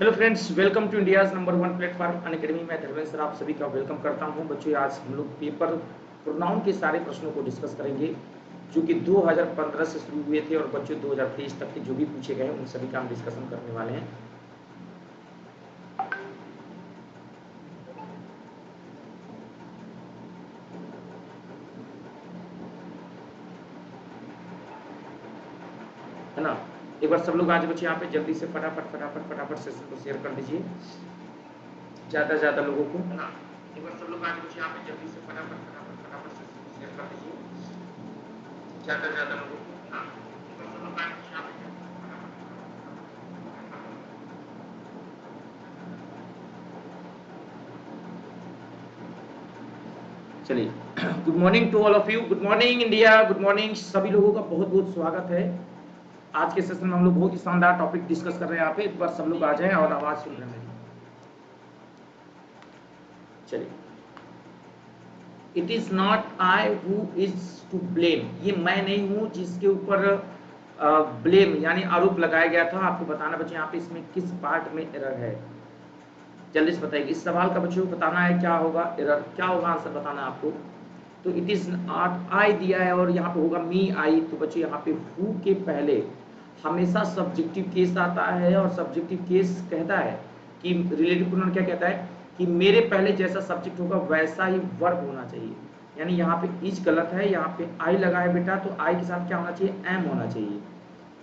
Hello friends, welcome to India's number one platform Unacademy. मैं Dharmendra sir आप सभी का वेलकम करता हूं। बच्चों, आज हम लोग पेपर प्रोनाउन के सारे प्रश्नों को डिस्कस करेंगे जो कि 2015 से शुरू हुए थे और बच्चों 2023 तक के जो भी पूछे गए उन सभी का हम डिस्कशन करने वाले हैं। है ना। एक बार सब लोग आज बच्चे यहाँ पे जल्दी से फटाफट सेशन को शेयर कर दीजिए ज़्यादा से ज़्यादा लोगों को, है ना। एक बार सब लोग आज बच्चे यहाँ पे जल्दी से फटाफट सेशन को शेयर कर दीजिए ज़्यादा से ज़्यादा लोगों को, है ना। एक बार सब लोग आज बच्चे यहाँ पे चलिए। Good morning to all of you. Good morning India, good morning सभी लोगों का बहुत बहुत स्वागत है। आज के सेशन में हम लोग बहुत ही शानदार टॉपिक डिस्कस कर रहे हैं यहाँ पे। एक बार सब लोग आ जाएं और आवाज सुन रहे हैं। चलिए, it is not I who is to blame. ये मैं नहीं हूं जिसके ऊपर ब्लेम यानी आरोप लगाया गया था। आपको बताना बच्चे यहाँ पे इसमें किस पार्ट में एरर है, जल्दी से बताइए। इस सवाल का बच्चों को बताना है क्या होगा एरर, क्या होगा आंसर बताना है आपको। तो इट इज नॉट आई दिया है और यहाँ पे होगा मी आई। तो बच्चों यहाँ पे हु के पहले हमेशा सब्जेक्टिव केस आता है और सब्जेक्टिव केस कहता है कि रिलेटिव प्रोनाउन क्या कहता है कि मेरे पहले जैसा सब्जेक्ट होगा वैसा ही वर्ब होना चाहिए। यानी यहाँ पे इज गलत है, यहाँ पे आई लगा है बेटा, तो आई के साथ क्या होना चाहिए, एम होना चाहिए।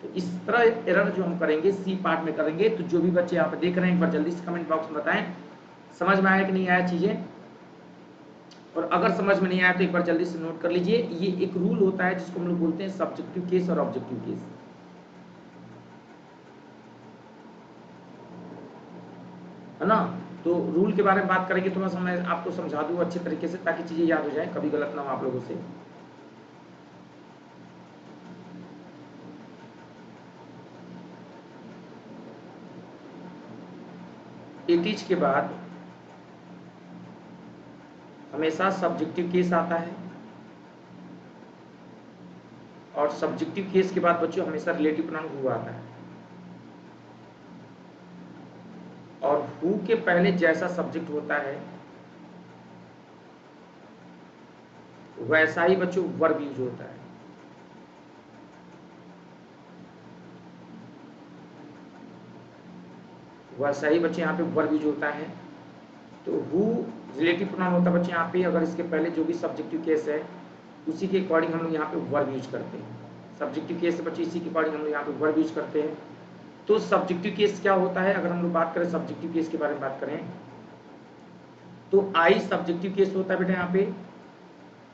तो इस तरह एरर जो हम करेंगे सी पार्ट में करेंगे। तो जो भी बच्चे यहाँ पे देख रहे हैं एक बार जल्दी से कमेंट बॉक्स में बताएं समझ में आया कि नहीं आया चीजें। और अगर समझ में नहीं आया तो एक बार जल्दी से नोट कर लीजिए। ये एक रूल होता है जिसको हम लोग बोलते हैं सब्जेक्टिव केस और ऑब्जेक्टिव केस, है ना। तो रूल के बारे में बात करेंगे तो मैं आपको समझा दूं अच्छे तरीके से ताकि चीजें याद हो जाए, कभी गलत ना हो आप लोगों से। इट इज के बाद हमेशा सब्जेक्टिव केस आता है और सब्जेक्टिव केस के बाद बच्चों हमेशा रिलेटिव प्रोनाउन हु आता है। और हु के पहले जैसा सब्जेक्ट होता है वैसा ही बच्चों वर्ब यूज होता है। वैसा ही बच्चे यहाँ पे वर्ब यूज होता है। तो हु रिलेटिव प्रोनाउन होता है बच्चे यहाँ पे, अगर इसके पहले जो भी सब्जेक्टिव केस है उसी के अकॉर्डिंग हम लोग यहाँ पे वर्ब यूज करते हैं। सब्जेक्टिव केस से बच्चे इसी के अकॉर्डिंग हम लोग यहाँ पे वर्ब यूज करते हैं। तो सब्जेक्टिव केस क्या होता है, अगर हम लोग बात करें सब्जेक्टिव केस के बारे में बात करें तो आई सब्जेक्टिव केस होता है बेटा यहाँ पे।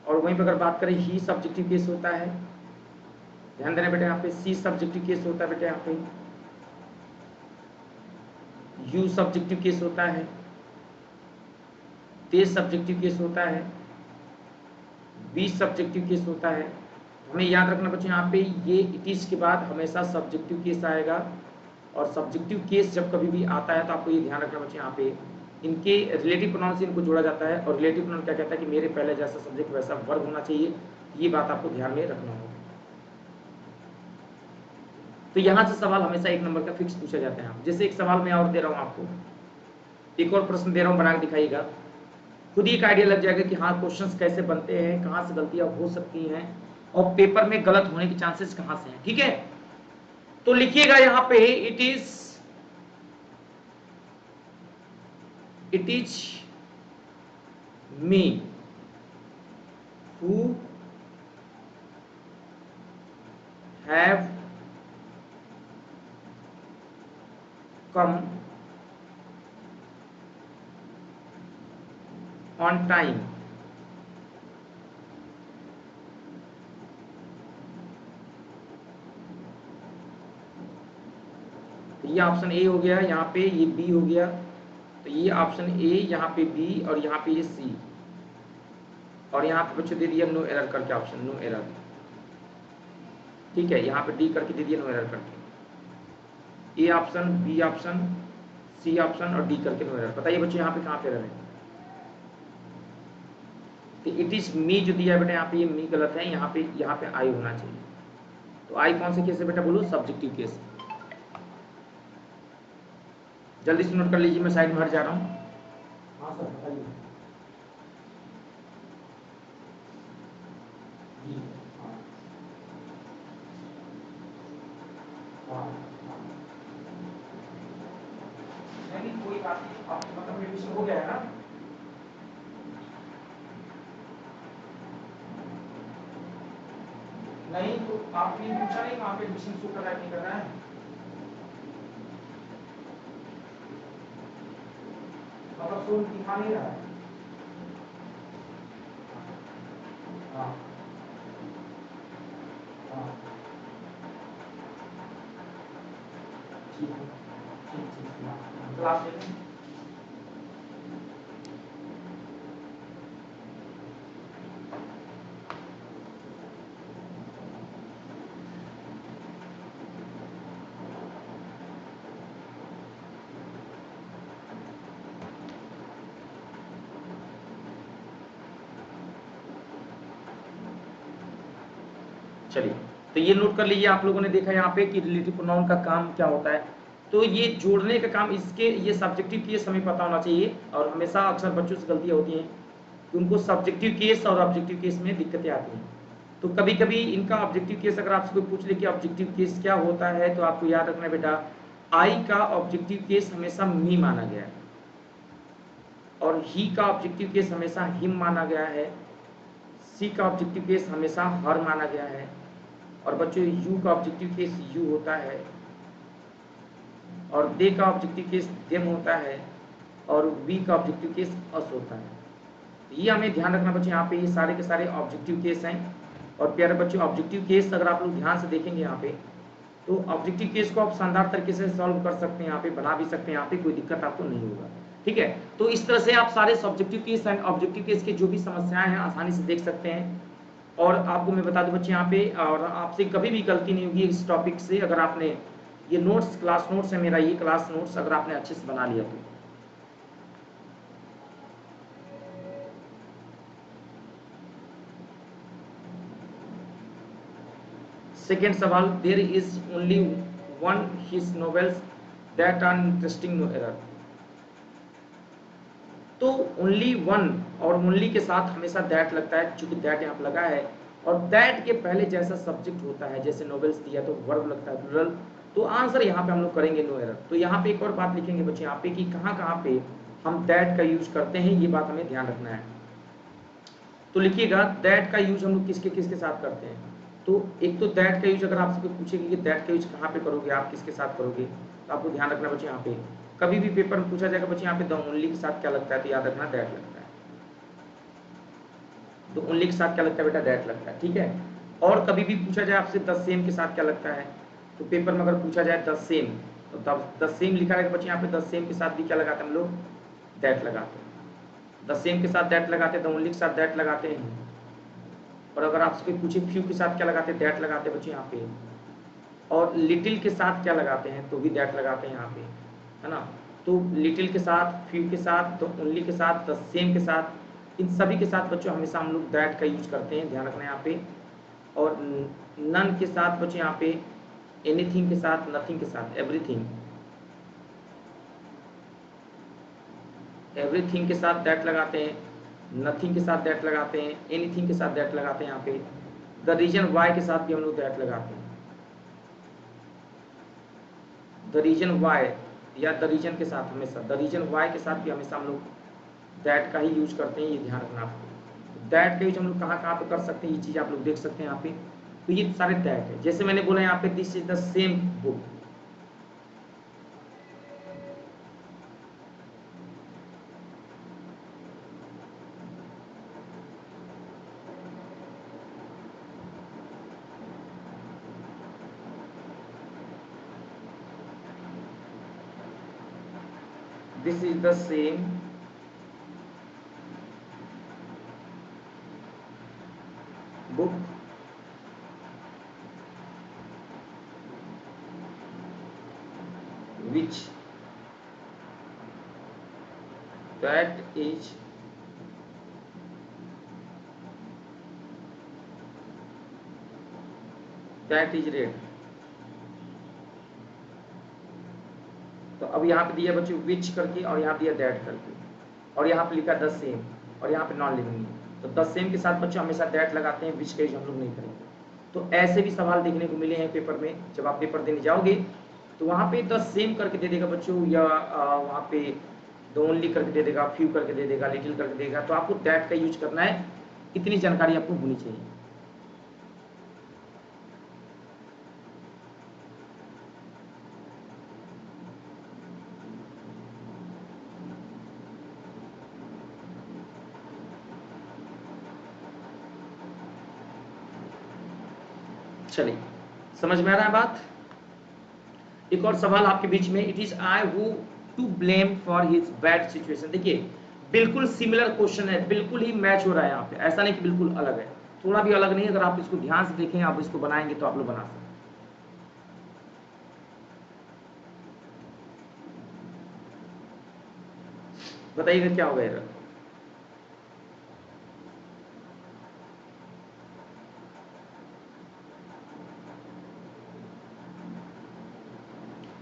और वहीं पर अगर बात करें ही सब्जेक्टिव केस होता है, ध्यान देना बेटा। यहाँ पे सी सब्जेक्टिव केस होता है बेटा, यहाँ पे यू सब्जेक्टिव केस होता है, ते सब्जेक्टिव केस होता है, बी सब्जेक्टिव केस होता है। हमें याद रखना बच्चों यहाँ पे ये इट इज के बाद हमेशा सब्जेक्टिव केस आएगा। और सब्जेक्टिव केस जब कभी भी आता है तो आपको ये ध्यान रखना बच्चों यहाँ पे इनके रिलेटिव प्रोनाउन से इनको जोड़ा जाता है। और रिलेटिव प्रोनाउन क्या कहता है कि मेरे पहले जैसा सब्जेक्ट वैसा वर्ब होना चाहिए। ये बात आपको ध्यान में रखना होगा। तो यहाँ से सवाल हमेशा एक नंबर का फिक्स पूछा जाता है। जैसे एक सवाल मैं और दे रहा हूँ आपको, एक और प्रश्न दे रहा हूँ, बना के दिखाइएगा। खुद ही एक आइडिया लग जाएगा कि हाँ क्वेश्चंस कैसे बनते हैं, कहाँ से गलतियां हो सकती हैं और पेपर में गलत होने के चांसेस कहाँ से हैं। ठीक है, तो लिखिएगा यहाँ पे it is me who have come on time. ये ऑप्शन ए हो गया, यहाँ पे ये बी हो गया। तो ये ऑप्शन ए, यहाँ पे बी और यहाँ पे ये सी। और यहाँ पे बच्चों दे दिया नो एरर करके ऑप्शन, नो एरर। ठीक है, यहाँ पे डी करके दे दिया नो एरर करके। A option, B option, C option और डी करके नो एरर। बताइए बच्चों यहाँ पे कहाँ पे एरर है। तो इट इज मी जो दिया है बेटा यहाँ पे, ये मी गलत है। यहाँ पे आई होना चाहिए। तो आई कौन से केस है बेटा, बोलो सब्जेक्टिव केस। जल्दी से नोट कर लीजिए, मैं साइड में हट जा रहा हूँ। हाँ सर बताइए। जी हाँ हाँ हाँ। नहीं कोई बात नहीं, आप मतलब एडमिशन हो गया है ना? नहीं तो आपने पूछा नहीं वहाँ पे एडमिशन शो कर रहा है नहीं कर रहा है? मतलब शो दिखा नहीं रहा है? हाँ हाँ ठीक है, ठीक ठीक हाँ। क्लास लेते हैं। चलिए, तो ये नोट कर लीजिए, आप लोगों ने देखा यहाँ पे कि रिलेटिव प्रोनाउन का काम क्या होता है। तो ये जोड़ने का काम, इसके ये सब्जेक्टिव केस हमें पता होना चाहिए, और हमेशा अक्सर बच्चों से गलतियाँ होती हैं कि उनको सब्जेक्टिव केस और ऑब्जेक्टिव केस में दिक्कतें आती हैं। तो कभी कभी इनका ऑब्जेक्टिव केस अगर आपसे कोई पूछ ले कि ऑब्जेक्टिव केस क्या होता है, तो आपको याद रखना बेटा, आई का ऑब्जेक्टिव केस हमेशा मी माना गया है, और ही का ऑब्जेक्टिव केस हमेशा हिम माना गया है, सी का ऑब्जेक्टिव केस हमेशा हर माना गया है, और बच्चों यू का ऑब्जेक्टिव केस यू होता है, और दे का ऑब्जेक्टिव केस देम होता है, और वी का ऑब्जेक्टिव केस अस होता है। तो ये हमें ध्यान रखना बच्चों, यहाँ पे ये सारे के सारे ऑब्जेक्टिव केस हैं। और प्यारे बच्चों, ऑब्जेक्टिव केस अगर आप लोग ध्यान से देखेंगे यहाँ पे, तो ऑब्जेक्टिव केस को आप शानदार तरीके से सॉल्व कर सकते हैं, यहाँ पे बना भी सकते हैं, यहाँ पे कोई दिक्कत आपको नहीं होगा। ठीक है, तो इस तरह से आप सारे subjective case and objective case की जो भी समस्याएं हैं आसानी से देख सकते हैं। और आपको मैं बता दूं बच्चे यहाँ पे, और आपसे कभी भी गलती नहीं होगी इस टॉपिक से, अगर आपने ये नोट्स, क्लास नोट्स है मेरा, ये क्लास नोट्स अगर आपने अच्छे से बना लिया तो। सेकेंड सवाल, there is only one his novels that are interesting, no error. तो ओनली वन और ओनली के साथ हमेशा दैट लगता है, चूंकि दैट यहाँ पे लगा है, और दैट के पहले जैसा सब्जेक्ट होता है, जैसे नॉवेल्स दिया तो वर्ब लगता है प्लूरल, तो आंसर यहाँ पे हम लोग करेंगे नो एरर। तो यहाँ पे एक और बात लिखेंगे बच्चे यहाँ पे कि कहाँ कहाँ पे हम दैट का यूज करते हैं, ये बात हमें ध्यान रखना है। तो लिखिएगा दैट का यूज हम लोग किसके किसके साथ करते हैं। तो एक तो दैट का यूज, अगर आपसे कोई पूछेगी कि दैट का यूज कहाँ पे करोगे, आप किसके साथ करोगे, तो आपको ध्यान रखना बच्चे यहाँ पे, कभी भी पेपर में पूछा जाएगा बच्चे यहाँ पे द ओनली के साथ क्या लगता है, तो याद रखना दैट लगता है। तो ओनली के साथ क्या लगता है बेटा, दैट लगता है। ठीक है, और कभी भी पूछा जाए आपसे द सेम के साथ क्या लगता है, तो पेपर में अगर पूछा जाए द सेम, तो तब द सेम लिखा रहेगा बच्चे यहाँ पे, द सेम के साथ भी क्या लगाते हैं हम लोग, दैट लगाते हैं। द सेम के साथ दैट लगाते हैं, द ओनली के साथ दैट लगाते हैं। और अगर आपसे कोई पूछे फ्यू के साथ क्या लगाते हैं, दैट लगाते हैं बच्चे यहाँ पे। और लिटिल के साथ क्या लगाते हैं, तो भी दैट लगाते हैं यहाँ पे, है ना। तो लिटिल के साथ, फ्यू के साथ, द ओनली के साथ, द सेम के साथ, इन सभी के साथ बच्चों हमेशा हम लोग दैट का यूज करते हैं, ध्यान रखना है यहाँ पे। और नन के साथ बच्चे यहाँ पे, एनीथिंग के साथ, नथिंग के साथ, एवरीथिंग, एवरीथिंग के साथ दैट लगाते हैं, नथिंग के साथ दैट लगाते हैं, एनीथिंग के साथ दैट लगाते हैं यहाँ पे। द रीजन वाई के साथ भी हम लोग दैट लगाते हैं, द रीजन वाई, या द रीजन के साथ हमेशा, द रीजन वाई के साथ भी हमेशा हम लोग दैट का ही यूज करते हैं, ये ध्यान रखना आपको। दैट का यूज हम लोग कहाँ कहाँ पे कर सकते हैं, ये चीज़ आप लोग देख सकते हैं यहाँ पे। तो ये सारे दैट है, जैसे मैंने बोला यहाँ पे this is the same book, this is the same book which that is read। तो अब यहाँ पे दिया बच्चों विच करके और यहाँ दिया दैट करके और यहाँ पे लिखा द सेम और यहाँ पे नॉन लिविंग। तो द सेम के साथ बच्चों हमेशा दैट लगाते हैं, विच का यूज हम लोग नहीं करेंगे। तो ऐसे भी सवाल देखने को मिले हैं पेपर में। जब आप पेपर देने जाओगे तो वहाँ पे द सेम करके दे देगा बच्चों, या वहाँ पे द ओनली करके दे देगा, फ्यू करके दे देगा, लिटिल करके देगा। तो आपको दैट का यूज करना है। इतनी जानकारी आपको होनी चाहिए। चलिए, समझ में आ रहा है बात। एक और सवाल आपके बीच में, it is I who to blame for his bad situation. देखिए बिल्कुल सिमिलर क्वेश्चन है, बिल्कुल ही मैच हो रहा है यहाँ पे, ऐसा नहीं कि बिल्कुल अलग है, थोड़ा भी अलग नहीं। अगर आप इसको ध्यान से देखें, आप इसको बनाएंगे तो आप लोग बना सकते हैं। बताइएगा क्या होगा इधर।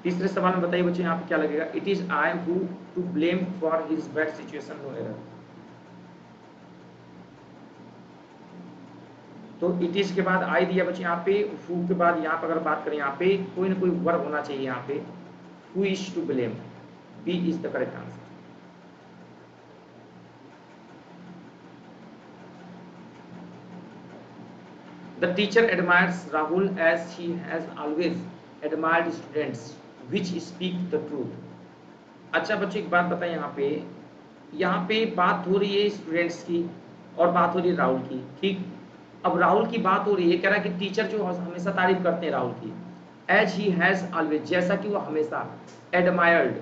तीसरे सवाल में बताइए बच्चे, यहाँ पे क्या लगेगा, it is I who to blame for his bad situation, no error. तो इट इज के बाद आई दिया बच्चे, यहाँ पे हु के बाद यहाँ पे अगर बात करें, यहाँ पे कोई ना कोई वर्ब होना चाहिए। यहाँ पे who is to blame, B is the correct answer. The teacher admires Rahul as he has always admired students which speak the truth. अच्छा बच्चों एक बात बताएं, यहाँ पे बात हो रही है स्टूडेंट्स की और बात हो रही है राहुल की, ठीक। अब राहुल की बात हो रही है, कह रहा है कि टीचर जो हमेशा तारीफ करते हैं राहुल की, एज ही हैज ऑलवेज, जैसा कि वो हमेशा, एडमायर्ड,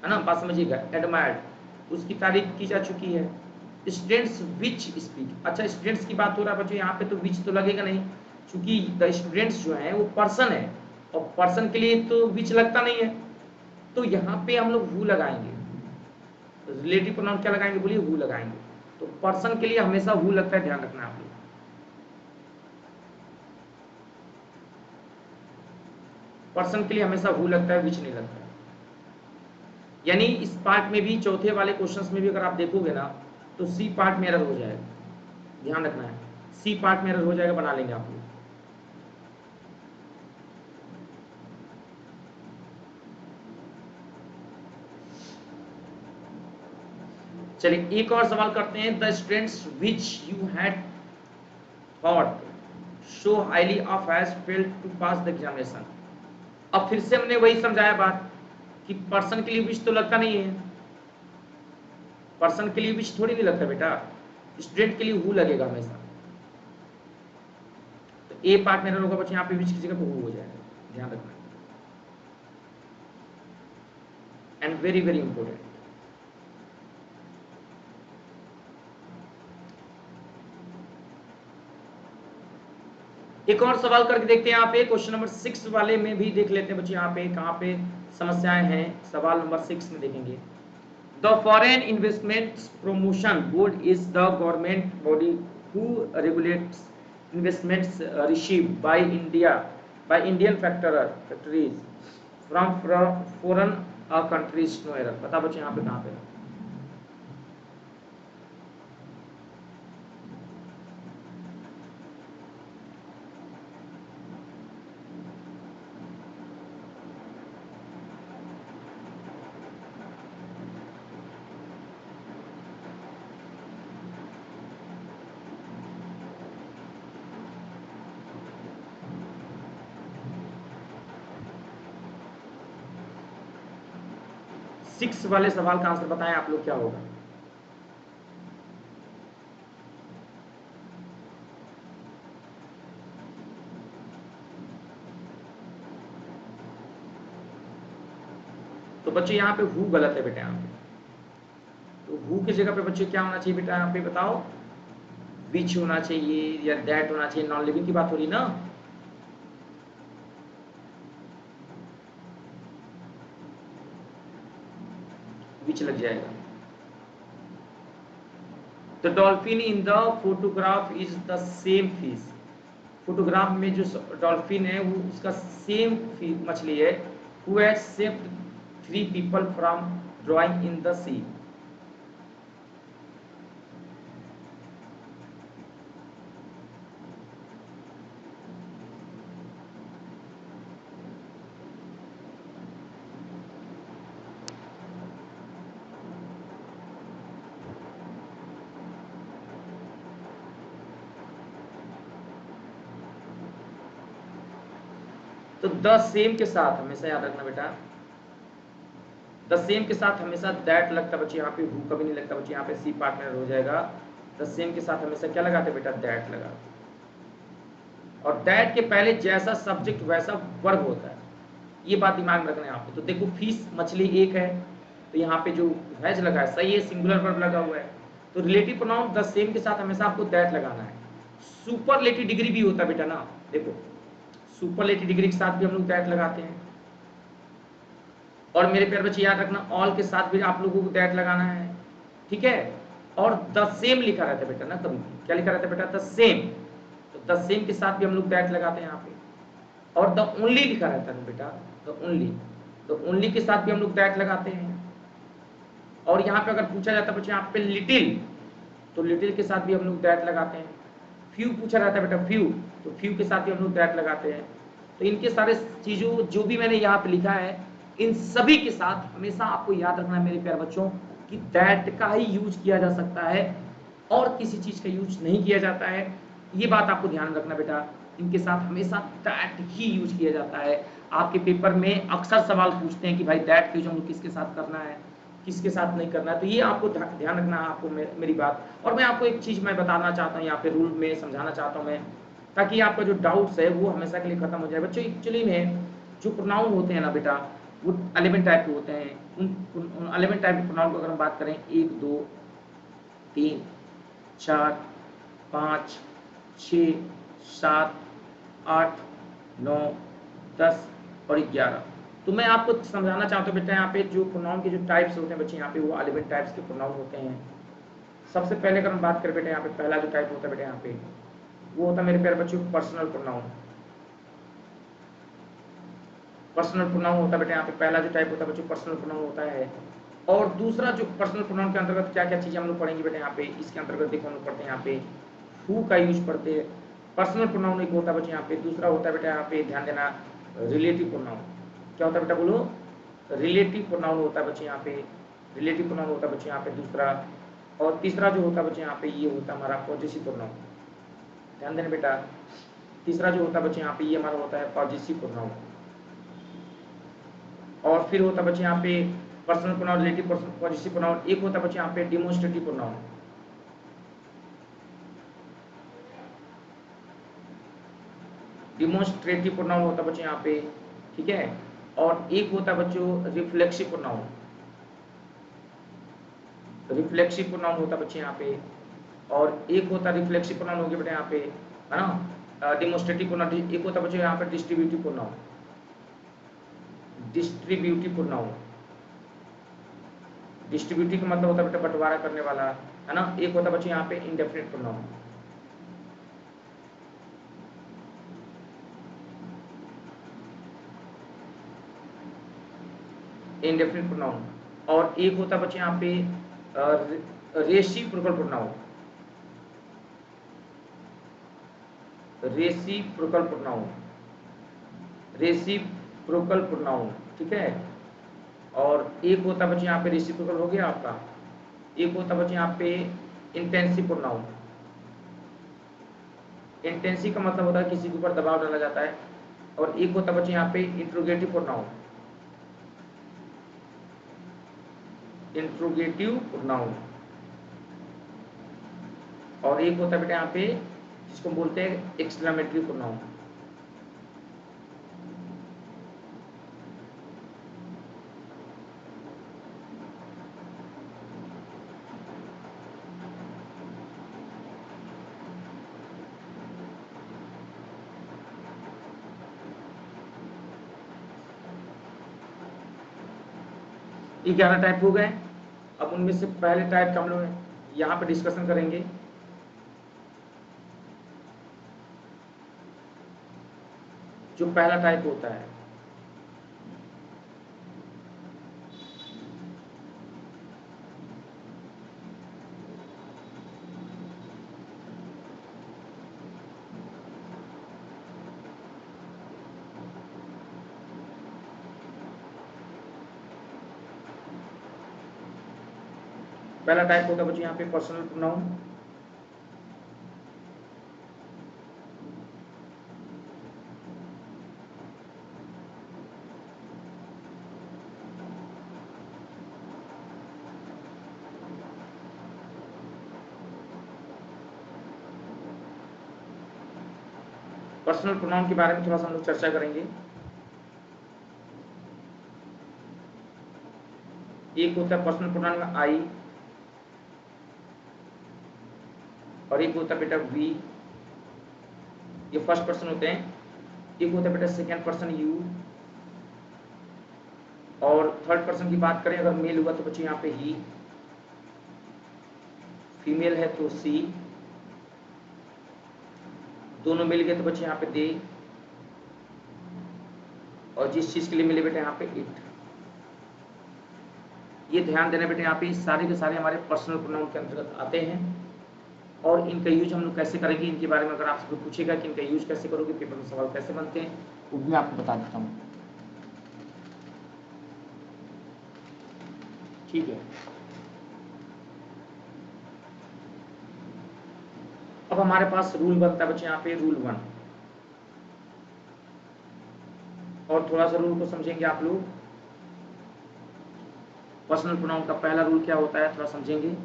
है ना, बात समझिएगा, एडमायर्ड, उसकी तारीफ की जा चुकी है। स्टूडेंट्स विच स्पीक, अच्छा स्टूडेंट्स की बात हो रहा है बच्चों, यहाँ पे तो विच तो लगेगा नहीं, क्योंकि द स्टूडेंट्स जो है वो पर्सन है और पर्सन के लिए तो विच लगता नहीं है। तो यहाँ पे हम लोग हु लगाएंगे, रिलेटिव प्रोनाउन क्या लगाएंगे बोलिए, हु लगाएंगे। तो पर्सन के लिए हमेशा हु लगता है, ध्यान रखना आप लोग। पर्सन के लिए हमेशा हु लगता है, विच नहीं लगता है। यानी इस पार्ट में भी, चौथे वाले क्वेश्चंस में भी अगर आप देखोगे ना, तो सी पार्ट में एरर हो जाएगा, ध्यान रखना है, सी पार्ट में एरर हो जाएगा, बना लेंगे आप लोग। चलिए एक और सवाल करते हैं, the students which you had thought so highly of has failed to pass the examination. अब फिर से हमने वही समझाया बात कि पर्सन के लिए विच तो लगता नहीं है, पर्सन के लिए विच थोड़ी नहीं लगता बेटा, स्टूडेंट के लिए हु लगेगा हमेशा। तो ए पार्ट में होगा बच्चे, यहाँ पे विच की जगह पे हु हो जाएगा, ध्यान रखना, एंड वेरी वेरी इंपॉर्टेंट। एक और सवाल करके देखते हैं, यहाँ पे क्वेश्चन नंबर 6 वाले में भी देख लेते हैं बच्चे, यहाँ पे कहाँ पे समस्याएं हैं। सवाल नंबर 6 में देखेंगे, the foreign investment promotion board is the government body who regulates investments received by Indian factories from foreign countries, no error. बता बच्चे यहाँ पे कहाँ पे, 6 वाले सवाल का आंसर बताएं आप लोग, क्या होगा। तो बच्चे यहाँ पे हु गलत है बेटा, यहाँ पे तो हु की जगह पे बच्चे क्या होना चाहिए बेटा, यहाँ पे बताओ, विच होना चाहिए या दैट होना चाहिए। नॉन लिविंग की बात हो रही ना, विच लग जाएगा। The dolphin in the photograph is the same fish, photograph में जो डॉल्फिन है वो उसका सेम मछली है, who has saved 3 people from drawing in the sea. तो द सेम के साथ हमेशा याद रखना बेटा, द सेम के साथ हमेशा दैट लगता बच्चे, यहाँ पे हु कभी नहीं लगता बच्चे, यहाँ पे सी पार्टनर हो जाएगा। द सेम के साथ हमेशा क्या लगाते बेटा, दैट लगा, और दैट के पहले जैसा सब्जेक्ट वैसा वर्ब होता है, ये बात दिमाग में रखना है आपको। तो देखो फिश मछली एक है, तो यहाँ पे जो हैज लगा है सही है, सिंगुलर वर्ब लगा हुआ है, तो रिलेटिव प्रोनाउन द सेम के साथ हमेशा आपको दैट लगाना है। सुपरलेटिव डिग्री भी होता है बेटा ना, देखो सुपरलेटिव डिग्री के साथ भी हम लोग दैट लगाते हैं। और मेरे प्यारे बच्चे याद रखना, ऑल के साथ भी आप लोगों को दैट लगाना है, ठीक है। और द सेम लिखा रहता है बेटा ना, कभी भी क्या लिखा रहता है बेटा, द सेम, तो द सेम के साथ भी हम लोग दैट लगाते हैं यहाँ पे। और द ओनली लिखा रहता है बेटा, द ओनली, तो ओनली के साथ भी हम लोग दैट लगाते हैं। और यहाँ पे अगर पूछा जाता है बच्चे यहाँ पे लिटिल, तो लिटिल के साथ भी हम लोग दैट लगाते हैं। फ्यू पूछा रहता है बेटा फ्यू, तो फ्यू के साथ भी हम लोग दैट लगाते हैं। तो इनके सारे चीजों जो भी मैंने यहाँ पे लिखा है, इन सभी के साथ हमेशा आपको याद रखना है मेरे प्यारे बच्चों कि दैट का ही यूज किया जा सकता है और किसी चीज का यूज नहीं किया जाता है। ये बात आपको ध्यान रखना बेटा, इनके साथ हमेशा दैट ही यूज किया जाता है। आपके पेपर में अक्सर सवाल पूछते हैं कि भाई दैट का यूज हम लोग किसके साथ करना है, किसके साथ नहीं करना है, तो ये आपको ध्यान रखना है आपको मेरी बात। और मैं आपको एक चीज मैं बताना चाहता हूँ यहाँ पे, रूल में समझाना चाहता हूँ मैं, ताकि आपका जो डाउट्स है वो हमेशा के लिए खत्म हो जाए। बच्चों एक्चुअली में जो प्रोनाउन होते हैं ना बेटा, वो 11 टाइप के होते हैं। उन 11 टाइप के प्रोनाउन को अगर हम बात करें, 1 2 3 4 5 6 7 8 9 10 और 11, तो मैं आपको समझाना चाहता हूँ बेटा, यहाँ पे जो प्रोनाउन के जो टाइप्स होते हैं बच्चे, यहाँ पे वो 11 टाइप्स के प्रोनाउन होते हैं। सबसे पहले अगर हम बात करें बेटा, यहाँ पे पहला जो टाइप होता है बेटा, यहाँ पे वो होता है मेरे प्यारे बच्चों पर्सनल प्रोनाउन। पर्सनल प्रोनाउन होता है बेटा, यहाँ पे पहला जो टाइप होता है बच्चों पर्सनल प्रोनाउन होता है। और दूसरा जो पर्सनल प्रोनाउन के अंतर्गत क्या क्या चीजें हम लोग पढ़ेंगे बेटा, यहाँ पे इसके अंतर्गत देखो हम लोग पढ़ते हैं यहाँ पे हु का यूज पढ़ते हैं। पर्सनल प्रोनाउन एक होता है बच्चे यहाँ पे, दूसरा होता है बेटा यहाँ पे ध्यान देना रिलेटिव प्रोनाउन। क्या होता है बेटा बोलो, रिलेटिव प्रोनाउन होता है बच्चे यहाँ पे, रिलेटिव प्रोनाउन होता है बच्चे यहाँ पे दूसरा। और तीसरा जो होता है बच्चे यहाँ पे ये होता है हमारा पॉजिटिव प्रोनाउन, ध्यान देना बेटा। तीसरा जो होता है बच्चे यहाँ पे ये हमारा होता है पॉजिटिव प्रोनाउन। और फिर होता है बच्चे यहाँ पे personal pronoun, relative positive pronoun. एक होता है बच्चे यहाँ पे डिमोन्स्ट्रेटिव प्रोनाउन, डिमोन्स्ट्रेटिव प्रोनाउन होता है बच्चे यहाँ पे, ठीक है। और एक होता है बच्चों रिफ्लेक्सिव प्रोनाउन, रिफ्लेक्सिव प्रोनाउन होता है बच्चे यहाँ पे। और एक होता है रिफ्लेक्सिव प्रोनाउन हो गया बेटा यहाँ पे, है ना, डिमोन्स्ट्रेटिव प्रोनाउन। एक होता है बच्चों यहाँ पे distributive pronoun, distributive pronoun. Distributive का मतलब होता है बेटा बंटवारा करने वाला, है ना। एक होता है बच्चे यहाँ पे इंडेफिनिट प्रोनाउन, इंडेफिनिट प्रोनाउन। और एक होता है बच्चे यहाँ पे reciprocal pronoun, reciprocal pronoun, reciprocal pronoun, ठीक है। और एक होता है बच्चे यहाँ पे रेसिप्रोकल हो गया आपका। एक होता है बच्चे यहाँ पे इंटेंसिव प्रोनाउन। इंटेंसिव का मतलब होता है किसी के ऊपर दबाव डाला जाता है। और एक होता है बच्चे यहाँ पे इंट्रोगेटिव प्रोनाउन, इंट्रोगेटिव प्रोनाउन। और एक होता है बेटा यहाँ पे जिसको बोलते हैं एक्सक्लेमेटरी प्रोनाउन। ये 11 टाइप हो गए। अब उनमें से पहले टाइप का हम लोग यहाँ पे डिस्कशन करेंगे। जो पहला टाइप होता है, पहला टाइप होता है बच्चों यहाँ पे पर्सनल प्रोनाउन। पर्सनल प्रोनाउन के बारे में थोड़ा सा हम लोग चर्चा करेंगे। एक होता है पर्सनल प्रोनाउन में आई, और एक होता है बेटा वी, ये फर्स्ट पर्सन होते हैं। एक होता है बेटा सेकेंड पर्सन यू, और थर्ड पर्सन की बात करें अगर मेल हुआ तो बच्चे यहाँ पे ही, फीमेल है तो सी, दोनों मिल गए तो बच्चे यहाँ पे दे, और जिस चीज के लिए मिले बेटे यहाँ पे इट। ये ध्यान देना बेटे, यहाँ पे सारे के सारे हमारे पर्सनल प्रोनाउन के अंतर्गत आते हैं, और इनका यूज हम लोग कैसे करेंगे, इनके बारे में अगर आपसे कोई पूछेगा कि इनका यूज कैसे करोगे, पेपर में सवाल कैसे बनते हैं, वो भी मैं आपको बता देता हूँ। ठीक है, अब हमारे पास रूल बनता है बच्चे यहाँ पे रूल 1, और थोड़ा सा रूल को समझेंगे आप लोग। पर्सनल प्रोनाउन का पहला रूल क्या होता है थोड़ा समझेंगे,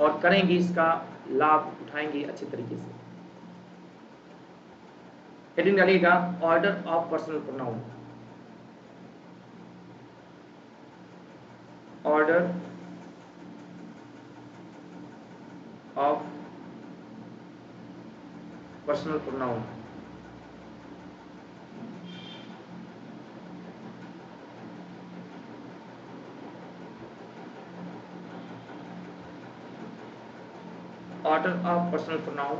और करेंगे इसका लाभ उठाएंगे अच्छे तरीके से। हेडिंग डालिएगा order of personal pronoun. Order of personal pronoun. Order of personal pronoun.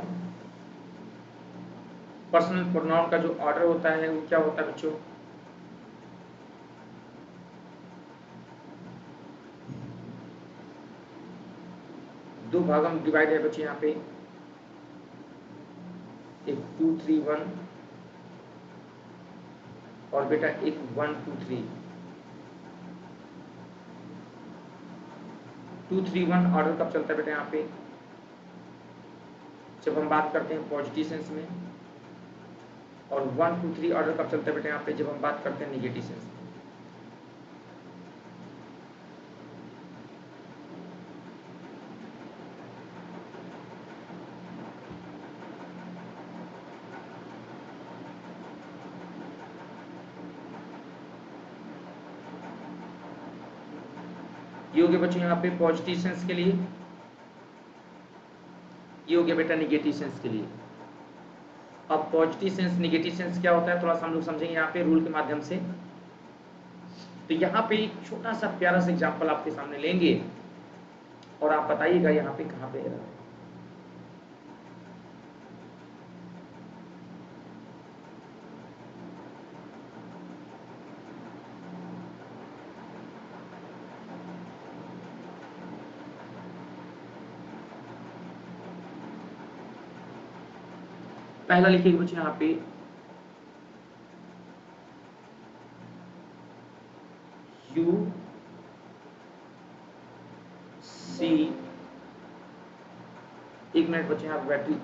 Personal pronoun का जो ऑर्डर होता है वो क्या होता है बच्चों, दो भागों में डिवाइड है बच्चे यहाँ पे, एक 2 3 1 और बेटा एक 1 2 3। 2 3 1 ऑर्डर कब चलता है बेटा यहाँ पे, जब हम बात करते हैं पॉजिटिव सेंस में, और 1 2 3 ऑर्डर कब चलता है बेटा यहाँ पे, जब हम बात करते हैं निगेटिव सेंस में। ये हो गया बच्चों यहाँ पे पॉजिटिव सेंस के लिए, ये हो गया बेटा निगेटिव सेंस के लिए। अब पॉजिटिव सेंस निगेटिव सेंस क्या होता है थोड़ा सा हम लोग समझेंगे यहाँ पे रूल के माध्यम से। तो यहाँ पे एक छोटा सा प्यारा सा एग्जांपल आपके सामने लेंगे, और आप बताइएगा यहाँ पे कहाँ पे एरर है। पहला लिखिए बच्चे यहाँ पे यू सी, एक मिनट बच्चे यहाँ पे बैटरी,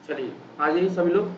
चलिए आ जाइए सभी लोग।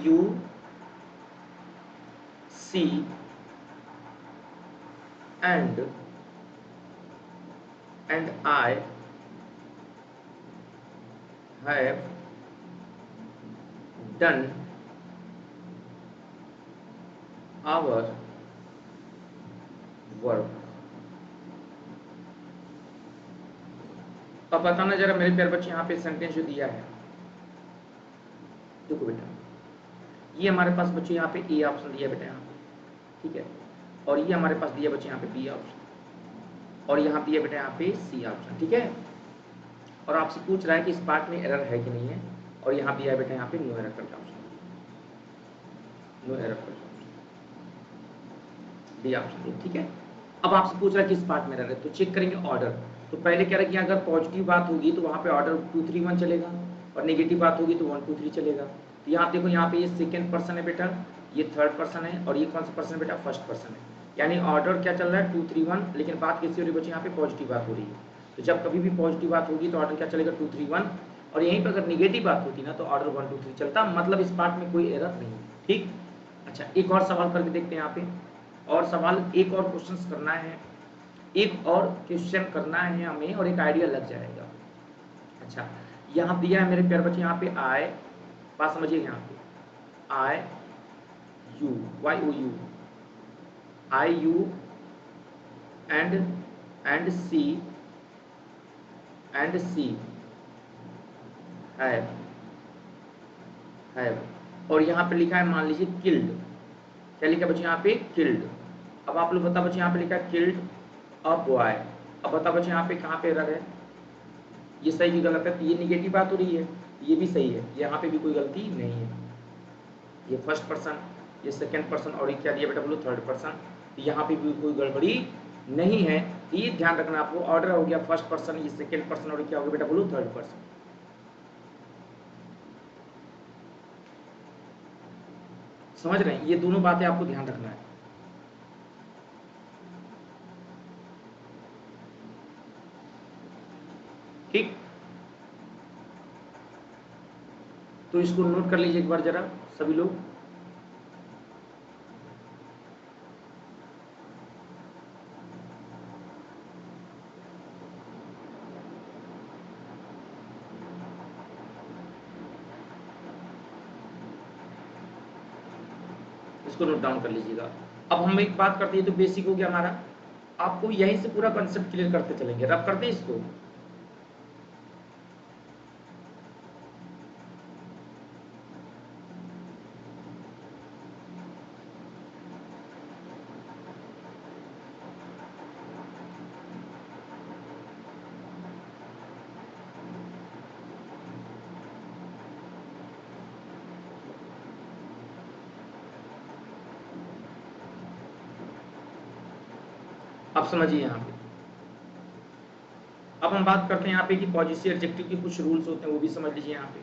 You C and I have done our work. अब बताना जरा मेरे प्यारे बच्चे, यहाँ पे सेंटेंस जो दिया है, देखो बेटा, ये हमारे पास बच्चे यहाँ पे ए ऑप्शन दिया बेटा यहाँ पे, ठीक है, और ये हमारे पास दिया बच्चे यहाँ पे बी ऑप्शन, और यहाँ दिया बेटा यहाँ पे सी ऑप्शन, ठीक है। और आपसे पूछ रहा है कि इस पार्ट में एरर है कि नहीं है, और यहाँ दिया है बेटा यहाँ पे नो एरर करके ऑप्शन, नो एरर करके ऑप्शन, डी ऑप्शन, ठीक है। अब आपसे पूछ रहा है कि इस पार्ट में एरर है, तो चेक करेंगे ऑर्डर। तो पहले क्या रखिए, अगर पॉजिटिव बात होगी तो वहाँ पे ऑर्डर 2 3 1 चलेगा, और नेगेटिव बात होगी तो 1 2 3 चलेगा। तो यहाँ देखो, यहाँ पे ये सेकंड पर्सन है बेटा, ये थर्ड पर्सन है, और ये कौन सा पर्सन है बेटा, फर्स्ट पर्सन है। यानी ऑर्डर क्या चल रहा है, 2 3 1, लेकिन बात कैसी हो रही है बच्चे, यहाँ पे पॉजिटिव बात हो रही है। तो जब कभी भी पॉजिटिव बात होगी तो ऑर्डर क्या चलेगा, 2 3 1, और यहीं पर अगर नेगेटिव बात होती ना तो ऑर्डर 1 2 3 चलता, मतलब इस पार्ट में कोई एरर नहीं है, ठीक। अच्छा, एक और सवाल करके देखते हैं यहाँ पे, और सवाल एक और क्वेश्चन करना है, एक और क्वेश्चन करना है हमें, और एक आइडिया लग जाएगा। अच्छा, यहाँ दिया है मेरे प्यारे बच्चे, यहाँ पे आई, बात समझिए, यहाँ पे I U, Y O U, I U and C have, और यहाँ पे लिखा है मान लीजिए किल्ड, क्या लिखा बच्चे यहाँ पे, किल्ड। अब आप लोग बता बच्चे, यहाँ पे लिखा है किल्ड अ बॉय। अब बता बच्चे यहाँ पे कहाँ पे एरर है, ये सही की गलत है, तो ये निगेटिव बात हो रही है, ये भी सही है, यहाँ पे भी कोई गलती नहीं है। ये फर्स्ट पर्सन, ये सेकंड पर्सन, और ये क्या दिया बेटा, बोलो थर्ड पर्सन, तो यहाँ पे भी कोई गड़बड़ी नहीं है। ये ध्यान रखना आपको, ऑर्डर हो गया फर्स्ट पर्सन, ये सेकंड पर्सन, और क्या हो गया बेटा, बोलो थर्ड पर्सन। समझ रहे हैं, ये दोनों बातें आपको ध्यान रखना है, ठीक। तो इसको नोट कर लीजिए एक बार जरा सभी लोग। इसको नोट डाउन कर लीजिएगा। अब हम एक बात करते हैं, तो बेसिक हो गया हमारा, आपको यहीं से पूरा कंसेप्ट क्लियर करते चलेंगे। रब करते हैं इसको। अब समझिए यहाँ पे, अब हम बात करते हैं यहाँ पे कि पॉजिटिव एडजेक्टिव के कुछ रूल्स होते हैं, वो भी समझ लीजिए यहाँ पे।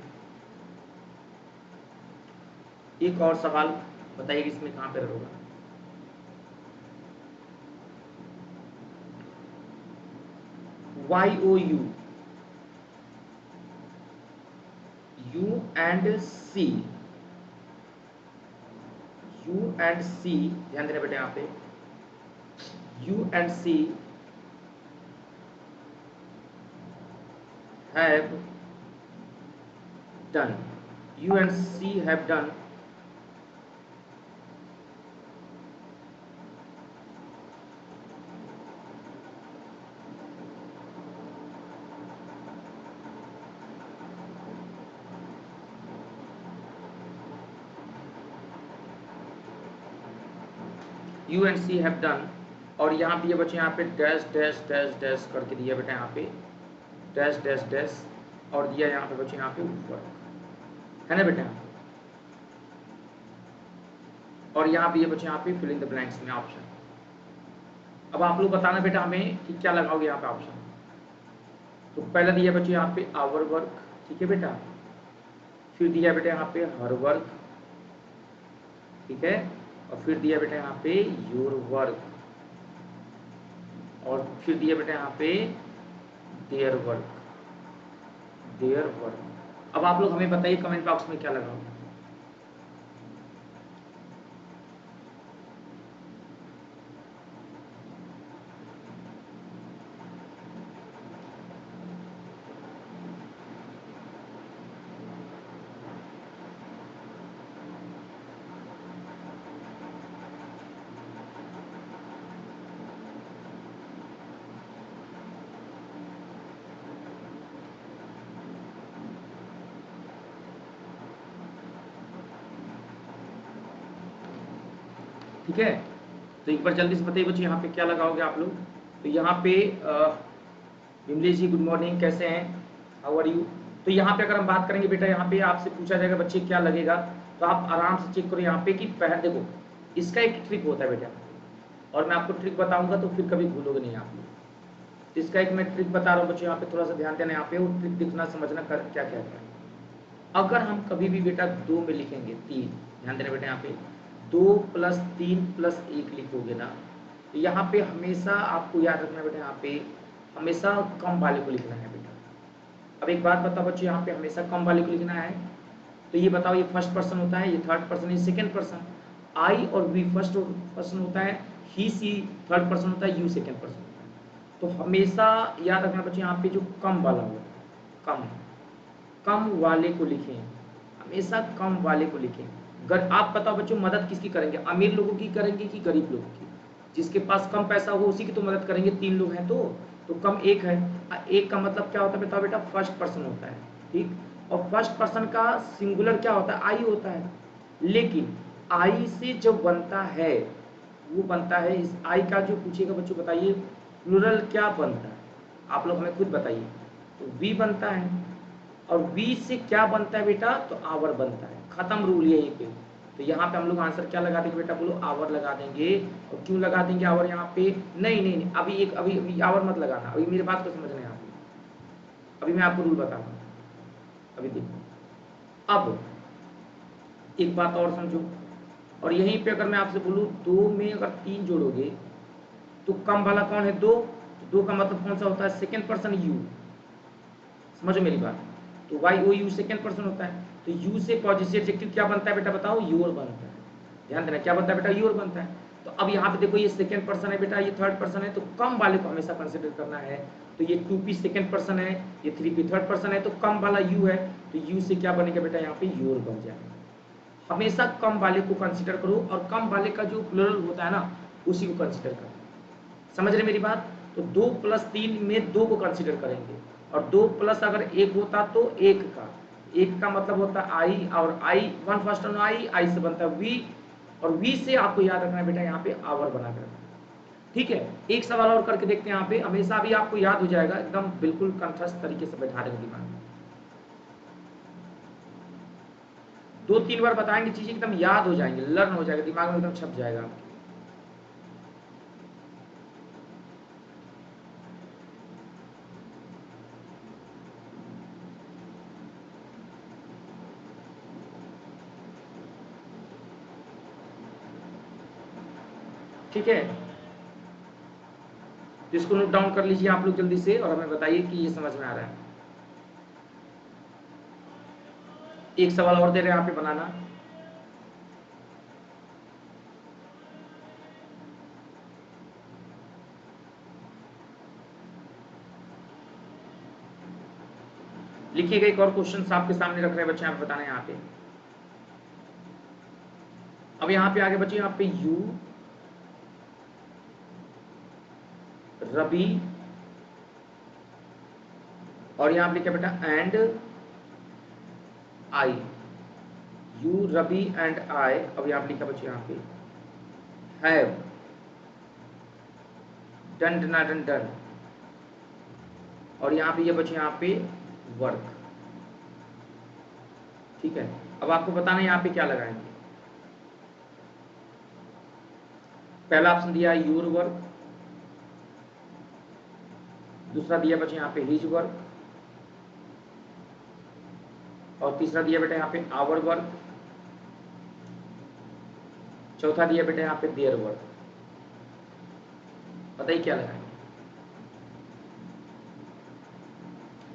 एक और सवाल बताइए कि इसमें कहाँ पे एरर होगा। YOU, U and C, U and C, ध्यान देना बेटे यहाँ पे, U and C have done, U and C have done you and C have done, और यहाँ पे ये बच्चे यहाँ पे डैश डैश डैश डैश करके दिया बेटा यहाँ पे डैश डैश डैश, और दिया यहाँ पे बच्चे यहाँ पे वर्क, है ना बेटा। और यहाँ पे ये बच्चे यहाँ पे फिल इन द ब्लैंक्स में ऑप्शन। अब आप लोग बताना बेटा हमें कि क्या लगाओगे यहाँ पे ऑप्शन। तो पहला दिया बच्चे यहाँ पे आवर वर्क, ठीक है बेटा, फिर दिया बेटा यहाँ पे हर वर्क, ठीक है, और फिर दिया बेटा यहाँ पे योर वर्क, और फिर दिया बेटा यहाँ पे देयर वर्क, देयर वर्क। अब आप लोग हमें बताइए कमेंट बॉक्स में क्या लगाओगे। ठीक है, तो एक बार जल्दी से बताइए बच्चे यहाँ पे क्या लगाओगे आप लोग। तो यहाँ पे विमलेश जी गुड मॉर्निंग, कैसे हैं, हाउ आर यू। तो यहाँ पे अगर हम बात करेंगे बेटा, यहाँ पे आपसे पूछा जाएगा बच्चे क्या लगेगा, तो आप आराम से चेक करो यहाँ पे कि पहले देखो इसका एक ट्रिक होता है बेटा, और मैं आपको ट्रिक बताऊंगा तो फिर कभी भूलोगे नहीं आप लोग। तो इसका एक मैं ट्रिक बता रहा हूँ बच्चे, यहाँ पे थोड़ा सा ध्यान देना, यहाँ पे वो ट्रिक दिखना समझना कर क्या क्या है। अगर हम कभी भी बेटा 2 में लिखेंगे 3, ध्यान देना बेटा यहाँ पे 2 + 3 + 1 लिखोगे ना, तो यहाँ पे हमेशा आपको याद रखना बेटा, यहाँ पे हमेशा कम वाले को लिखना है बेटा। अब एक बात बताओ बच्चों, यहाँ पे हमेशा कम वाले को लिखना है, तो ये बताओ ये फर्स्ट पर्सन होता है, ये थर्ड पर्सन, ये सेकंड पर्सन। आई और वी फर्स्ट पर्सन होता है, ही सी थर्ड पर्सन होता है, यू सेकंड पर्सन होता है। तो हमेशा याद रखना बच्चों, यहाँ पे जो कम वाला होता है, कम वाले को लिखें, हमेशा कम वाले को लिखें। आप बताओ बच्चों मदद किसकी करेंगे, अमीर लोगों की करेंगे कि गरीब लोगों की। जिसके पास कम पैसा हो उसी की तो मदद करेंगे, 3 लोग हैं तो कम 1 है। 1 का मतलब क्या होता है बताओ बेटा, फर्स्ट पर्सन होता है, ठीक। और फर्स्ट पर्सन का सिंगुलर क्या होता है, आई होता है। लेकिन आई से जो बनता है वो बनता है, इस आई का जो पूछेगा बच्चों बताइए प्लूरल क्या बनता है, आप लोग हमें खुद बताइए। तो वी बनता है, और वी से क्या बनता है बेटा, तो आवर बनता है। खत्म रूल यहीं पे। तो यहाँ पे हम लोग आंसर क्या लगा देंगे बेटा, बोलो आवर लगा देंगे। और क्यों लगा देंगे आवर यहाँ पे, नहीं नहीं नहीं, अभी आवर मत लगाना, अभी मेरी बात को समझना यहाँ पे, अभी मैं आपको रूल बताऊंगा। अभी देखो, अब एक बात और समझो, और यहीं पे अगर मैं आपसे बोलूँ 2 में अगर 3 जोड़ोगे तो कम वाला कौन है, 2। तो 2 का मतलब कौन सा होता है, सेकेंड पर्सन यू। समझो मेरी बात, तो Y O U second person होता है। तो यू से पॉजिटिव एडजेक्टिव क्या बनता है बेटा बताओ, योर बनता है। ध्यान देना क्या बनता है बेटा, योर बनता है। तो अब यहाँ पे देखो ये सेकेंड पर्सन है बेटा, ये थर्ड पर्सन है, तो कम वाले को हमेशा कंसिडर करना है। तो ये 2p सेकेंड पर्सन है, ये 3p थर्ड पर्सन है, तो कम वाला यू है, तो यू से क्या बनेगा बेटा, यहाँ पे योर बन जाएगा। हमेशा कम वाले को कंसिडर करो, और कम वाले का जो प्लूरल होता है ना उसी को कंसिडर करो। समझ रहे मेरी बात। तो 2 + 3 में 2 को कंसिडर करेंगे, और 2 + अगर 1 होता तो 1 का मतलब होता है आई, और I one first on I से बनता है वी, और वी से आपको याद रखना है बेटा यहाँ पे आवर बना कर रखना। ठीक है, एक सवाल और करके देखते हैं यहाँ पे, हमेशा भी आपको याद हो जाएगा एकदम बिल्कुल कंठस्थ तरीके से बैठा देंगे दिमाग में। 2-3 बार बताएंगे चीजें एकदम याद हो जाएंगे, लर्न हो जाएगा, दिमाग में एकदम छप जाएगा आपके। ठीक है, इसको नोट डाउन कर लीजिए आप लोग जल्दी से, और हमें बताइए कि ये समझ में आ रहा है। एक सवाल और दे रहे हैं यहाँ पे बनाना। लिखिएगा, एक और क्वेश्चन आपके सामने रख रहे हैं बच्चे, आप बताना है यहाँ पे। अब यहाँ पे आगे बच्चे, यहाँ पे यू, रवि, और यहाँ पे लिखा बेटा and I, you Ravi and I. अब यहाँ पे लिखा बच्चे यहाँ पे हैव, डन डना डन डन, और यहाँ पे ये बचे यहाँ पे वर्क। ठीक है, अब आपको बताना है यहाँ पे क्या लगाएंगे। पहला ऑप्शन दिया है योर वर्क, दूसरा दिया बचे यहाँ पे हिज वर्क, और तीसरा दिया बेटा यहाँ पे आवर वर्क, चौथा दिया बेटा यहाँ पे देयर वर्क। बताइए क्या लगाएंगे।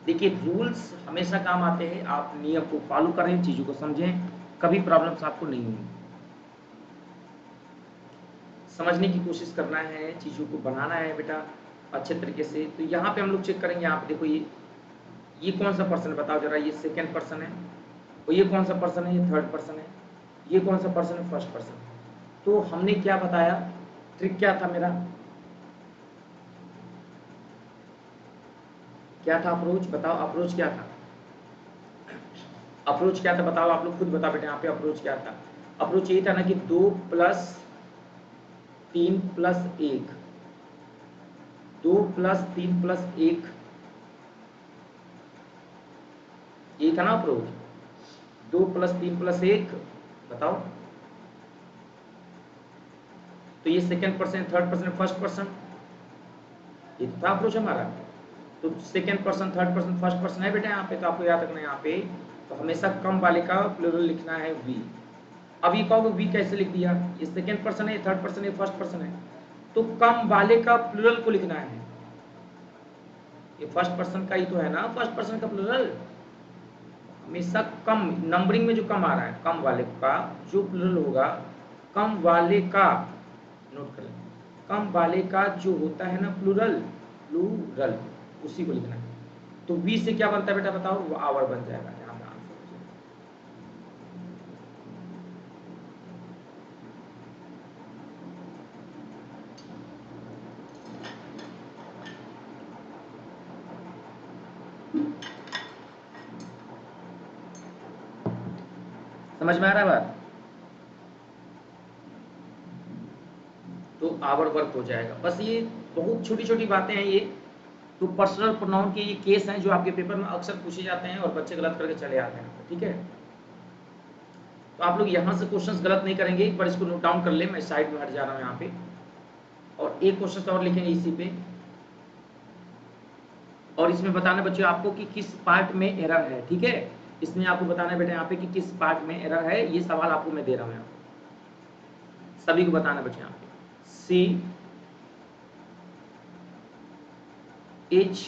देखिए रूल्स हमेशा काम आते हैं, आप नियम को फॉलो करें, चीजों को समझें, कभी प्रॉब्लम्स आपको नहीं होंगी। समझने की कोशिश करना है, चीजों को बनाना है बेटा अच्छे तरीके से। तो यहाँ पे हम लोग चेक करेंगे, यहाँ पे देखो ये कौन सा पर्सन बताओ जरा, ये सेकेंड पर्सन है, और ये कौन सा पर्सन है, ये थर्ड पर्सन है, ये कौन सा पर्सन है, फर्स्ट पर्सन। तो हमने क्या बताया, ट्रिक क्या था मेरा, क्या था अप्रोच, बताओ अप्रोच क्या था, अप्रोच क्या था बताओ, आप लोग खुद बताओ बेटा यहाँ पे अप्रोच क्या था। अप्रोच ये था ना कि 2 + 3 + 1, 2 + 3 + 1, ये था ना अप्रोच, 2 + 3 + 1, बताओ। तो ये second person, third person, first person, ये तो था अप्रोच हमारा। तो second person, third person, first person है बेटा यहाँ पे, तो आपको याद रखना है यहाँ पे तो हमेशा कम वाले का प्लूरल लिखना है वी। अब ये कहोगे वी कैसे लिख दिया, ये सेकेंड पर्सन है, थर्ड पर्सन है, फर्स्ट पर्सन है, तो कम वाले का प्लूरल को लिखना है। ये फर्स्ट पर्सन का ही तो है ना, फर्स्ट पर्सन का प्लूरल हमेशा कम नंबरिंग में जो कम आ रहा है, कम वाले का जो प्लूरल होगा, कम वाले का, नोट कर लें, कम वाले का जो होता है ना प्लूरल, प्लूरल उसी को लिखना है। तो वी से क्या बनता है बेटा बताओ, वो आवर बन जाएगा, यहाँ पे आंसर हो जाएगा। समझ में आ रहा है बात, तो आवर वर्क हो जाएगा। बस ये बहुत छोटी छोटी बातें हैं ये, तो पर्सनल प्रोनाउन के ये केस हैं जो आपके पेपर में अक्सर पूछे जाते हैं और बच्चे गलत करके चले आते हैं, ठीक है। तो आप लोग यहाँ से क्वेश्चंस गलत नहीं करेंगे, एक बार इसको नोट डाउन कर ले, मैं साइड में हट जा रहा हूँ यहाँ पे, और एक क्वेश्चन और लिखेंगे इसी पे, और इसमें बताना बच्चों आपको कि किस पार्ट में एरर है, ठीक है। इसमें आपको बताना है बेटा यहाँ पे कि किस पार्ट में एरर है, ये सवाल आपको मैं दे रहा हूँ यहाँ पे, सभी को बताना बच्चों यहाँ पे। C is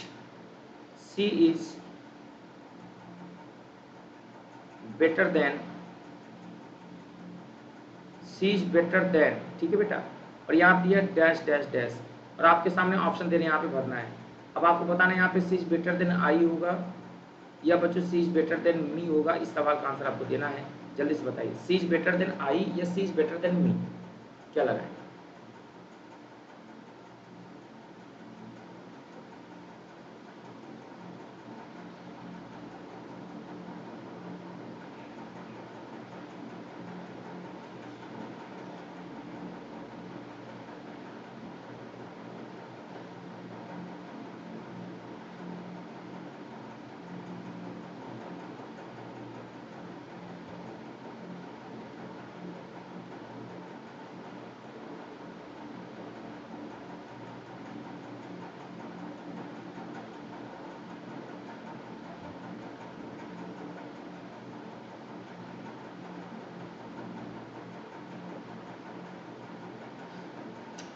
better than, C is better than, ठीक है बेटा, और यहाँ पे दिया डैश डैश डैश, और आपके सामने ऑप्शन दे रहे हैं यहाँ पे भरना है। अब आपको बताना है यहाँ पे C is better then I होगा या बच्चों सी इज बेटर देन मी होगा, इस सवाल का आंसर आपको देना है। जल्दी से बताइए, सी इज बेटर देन आई या सी इज बेटर देन मी, क्या लगा है।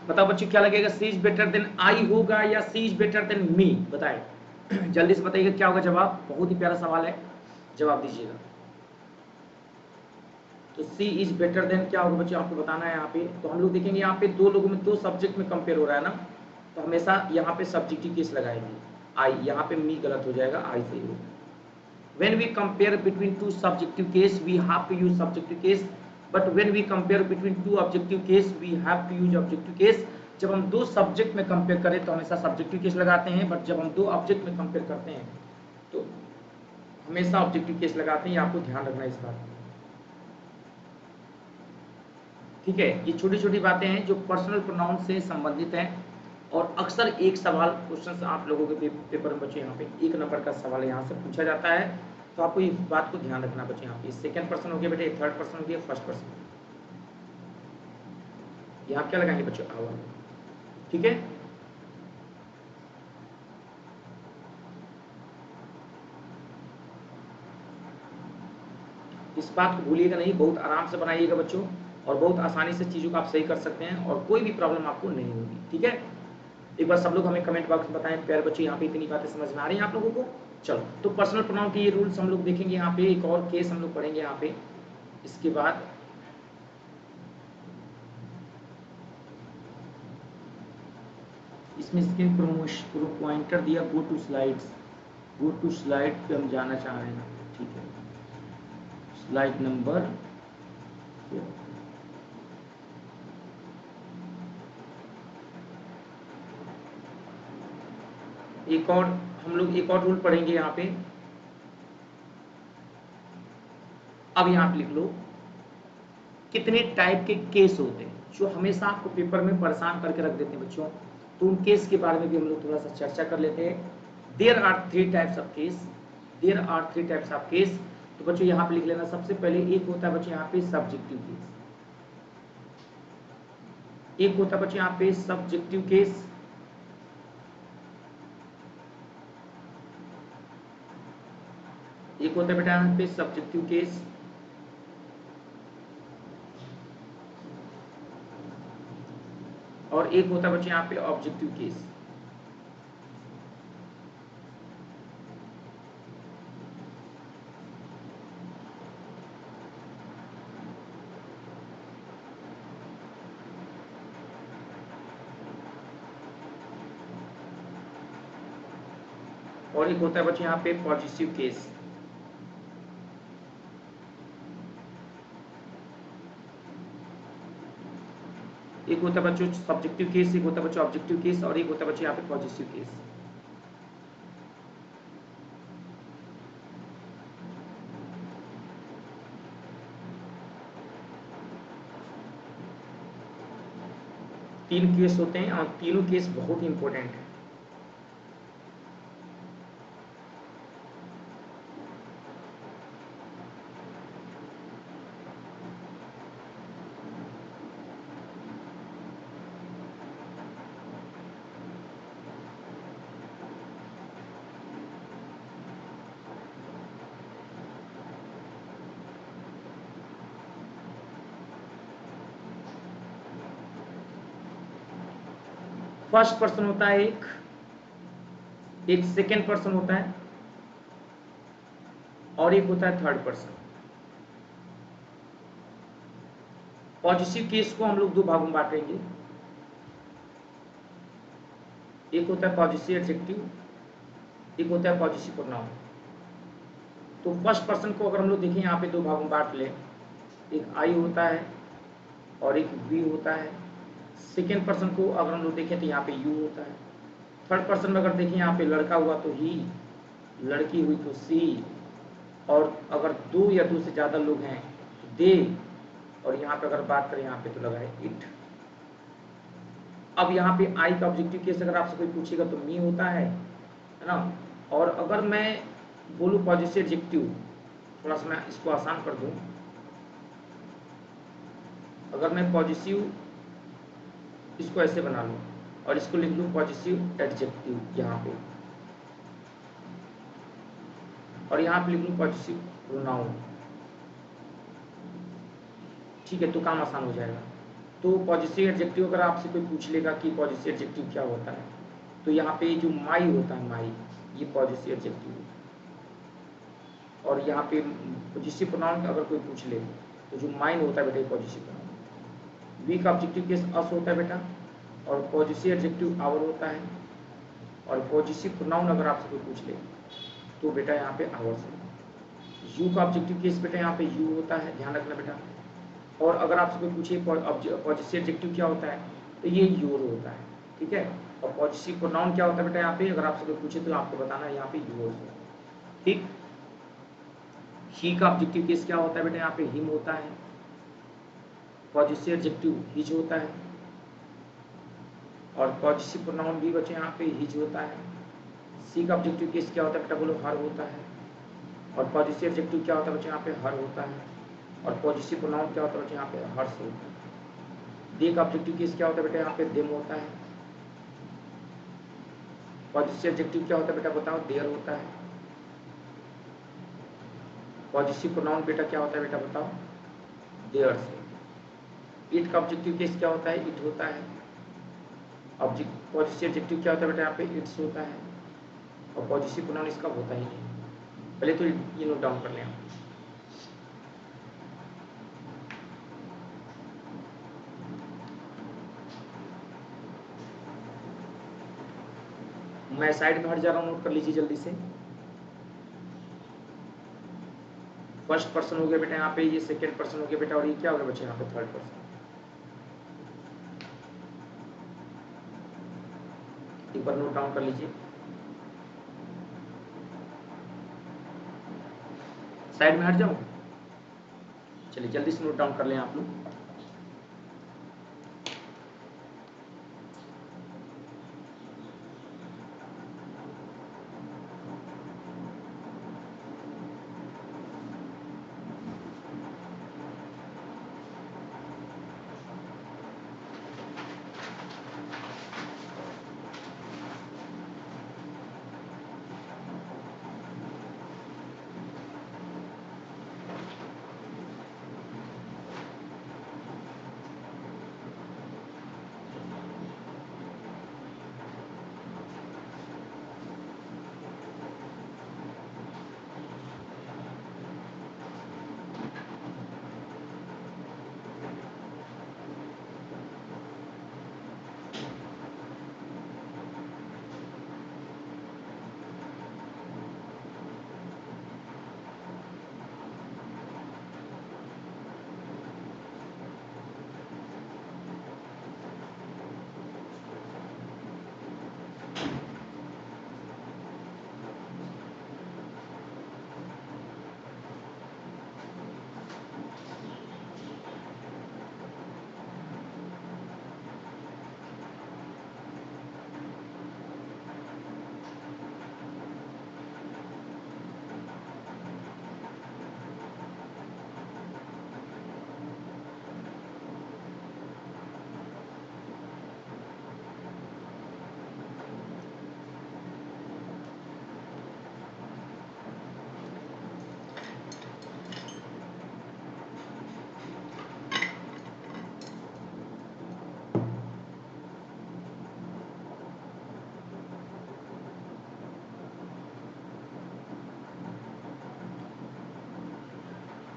बताओ बच्चों क्या लगेगा, सी इज बेटर देन आई होगा या सी इज बेटर देन मी, बताएं जल्दी से बताइएगा क्या होगा जवाब। बहुत ही प्यारा सवाल है, जवाब दीजिएगा। तो सी इज बेटर देन क्या होगा बच्चों, आपको बताना है यहाँ पे। तो हम लोग देखेंगे यहाँ पे दो लोगों में, दो सब्जेक्ट में कंपेयर हो रहा है ना, तो हमेशा यहाँ पे सब्जेक्टिव केस लगाएंगे। आई, यहाँ पे मी गलत हो जाएगा, आई सही होगा। When we compare between two subjective case, we have to use subjective case. But when we compare between two objective case, we have to use objective case. जब हम दो सब्जेक्ट में कंपेयर करें तो हमेशा सब्जेक्टिव केस लगाते हैं, but जब हम दो ऑब्जेक्ट में कंपेयर करते हैं तो हमेशा ऑब्जेक्टिव केस लगाते हैं। ये आपको ध्यान रखना है इस बात, ठीक है। ये छोटी छोटी बातें हैं जो पर्सनल प्रोनाउन से संबंधित हैं, और अक्सर एक सवाल क्वेश्चन आप लोगों के पेपर में बच्चे यहाँ पे 1 नंबर का सवाल यहाँ से पूछा जाता है, तो आपको इस बात को ध्यान रखना बच्चे। यहाँ पे सेकंड पर्सन हो गया बेटे, थर्ड पर्सन हो गया, फर्स्ट पर्सन। यहाँ क्या लगाएंगे बच्चों? आवर। ठीक है, इस बात को भूलिएगा नहीं, बहुत आराम से बनाइएगा बच्चों, और बहुत आसानी से चीज़ों को आप सही कर सकते हैं और कोई भी प्रॉब्लम आपको नहीं होगी। ठीक है, एक बार सब लोग हमें कमेंट बॉक्स में बताएं प्यारे बच्चे, यहाँ पे इतनी बातें समझ में आ रही हैं आप लोगों को? चलो, तो पर्सनल प्रोनाउन के ये रूल्स हम लोग देखेंगे यहाँ पे, एक और केस हम लोग पढ़ेंगे यहाँ पे। इसके बाद इसमें स्क्रीन पॉइंटर दिया, go to slides, go to slide पे हम जाना चाह रहे हैं। ठीक है, स्लाइड नंबर एक और हम लोग एक और रूल पढ़ेंगे यहाँ पे। अब यहाँ पे लिख लो, कितने टाइप के केस होते हैं जो हमेशा आपको पेपर में परेशान करके रख देते हैं बच्चों, तो उन केस के बारे में भी हम लोग थोड़ा सा चर्चा कर लेते हैं। There are 3 types of case, there are 3 types of case. तो बच्चों यहाँ पे लिख लेना, सबसे पहले एक होता है बच्चों यहाँ पे सब्जेक्टिव केस, एक होता है बच्चों यहाँ पे सब्जेक्टिव केस, एक होता है बेटा यहाँ पे सब्जेक्टिव केस, और एक होता है बच्चों यहाँ पे ऑब्जेक्टिव केस। और एक होता है बच्चों यहाँ पे पॉजिटिव केस। एक होता है बच्चों सब्जेक्टिव केस, एक होता है बच्चों ऑब्जेक्टिव केस, और एक होता है बच्चों यहाँ पे पॉजिटिव केस। तीन केस होते हैं और तीनों केस बहुत ही इंपॉर्टेंट है। फर्स्ट पर्सन होता है एक सेकेंड पर्सन होता है, और एक होता है थर्ड पर्सन। पॉजिटिव केस को हम लोग 2 भागों में बांटेंगे, एक होता है पॉजिटिव एडजेक्टिव, एक होता है पॉजिटिव प्रोनाउन। तो फर्स्ट पर्सन को अगर हम लोग देखें यहाँ पे 2 भागों में बांट लें, एक आई होता है और एक वी होता है। सेकेंड पर्सन को अगर हम लोग देखें तो यहाँ पे यू होता है। थर्ड पर्सन में अगर देखें यहाँ पे लड़का हुआ तो ही, लड़की हुई तो सी, और अगर 2 या 2 से ज़्यादा लोग हैं तो दे, और यहाँ पे अगर बात करें यहाँ पे तो लगा है इट। अब यहाँ पे आई का ऑब्जेक्टिव केस अगर आपसे कोई पूछेगा तो मी होता है ना। और अगर मैं बोलूँ पॉजिटिव एडजेक्टिव, थोड़ा सा मैं इसको आसान कर दूँ, अगर मैं पॉजिटिव इसको ऐसे बना लूँ और इसको लिख लूँ पॉजिटिव एडजेक्टिव यहाँ पे, और यहाँ पे लिख लूँ पॉजिटिव प्रोनाउन, ठीक है, तो काम आसान हो जाएगा। तो पॉजिटिव एडजेक्टिव अगर आपसे कोई पूछ लेगा कि पॉजिटिव एडजेक्टिव क्या होता है, तो यहाँ पे जो माई होता है, माई, ये पॉजिटिव एडजेक्टिव है। और यहाँ पे पॉजिटिव प्रोनाउन अगर कोई पूछ ले तो जो माइन होता है बेटा पॉजिटिव प्रोनाउन। वी का ऑब्जेक्टिव केस अस होता है बेटा, और पॉजिटिव एडजेक्टिव आवर होता है, और पॉजिटिव प्रोनाउन अगर आपसे कोई पूछ ले तो बेटा यहाँ पे आवर्स है। यू का ऑब्जेक्टिव केस बेटा यहाँ पे यू होता है, ध्यान रखना बेटा। और अगर आपसे कोई पूछे पॉजिटिव एडजेक्टिव क्या होता है तो ये योर होता है, ठीक है। और पॉजिटिव प्रोनाउन क्या होता है बेटा यहाँ पे, अगर आपसे कोई पूछे तो आपको बताना है यहाँ पे योर्स है, ठीक। ही का ऑब्जेक्टिव केस क्या होता है बेटा, यहाँ पे हिम होता है। पॉजिटिव एडजेक्टिव हिज होता है, और पॉजिटिव प्रोनाउन भी बच्चे यहाँ पे हिज होता है। सी का ऑब्जेक्टिव केस क्या होता है बेटा, बोलो हर होता है। और पॉजिटिव एडजेक्टिव क्या होता है बच्चे, यहाँ पे हर होता है। और पॉजिटिव प्रोनाउन क्या होता है बच्चे, यहाँ पे हर्ष होता है। दे का ऑब्जेक्टिव केस क्या होता है बेटा, यहाँ पे देम होता है। पॉजिटिव एडजेक्टिव क्या होता है बेटा, बताओ, देयर होता है। पॉजिटिव प्रोनाउन बेटा क्या होता है बेटा, बताओ, देयर्स। इट का ऑब्जेक्टिव केस क्या होता है, इट होता है। ऑब्जेक्ट पॉजिटिव एडजेक्टिव क्या होता है बेटा, यहाँ पे इट्स होता है। और पॉजिटिव प्रोनाउन इसका होता ही नहीं। पहले तो ये नोट डाउन कर लें आप। मैं साइड में हट जा रहा हूँ, नोट कर लीजिए जल्दी से। फर्स्ट पर्सन हो गया बेटा यहाँ पे, ये सेकंड पर्सन हो गया बेटा, और ये क्या हो गया बच्चे यहाँ पे थर्ड पर्सन। एक बार नोट डाउन कर लीजिए। साइड में हट जाऊँ, चलिए जल्दी से नोट डाउन कर लें आप लोग।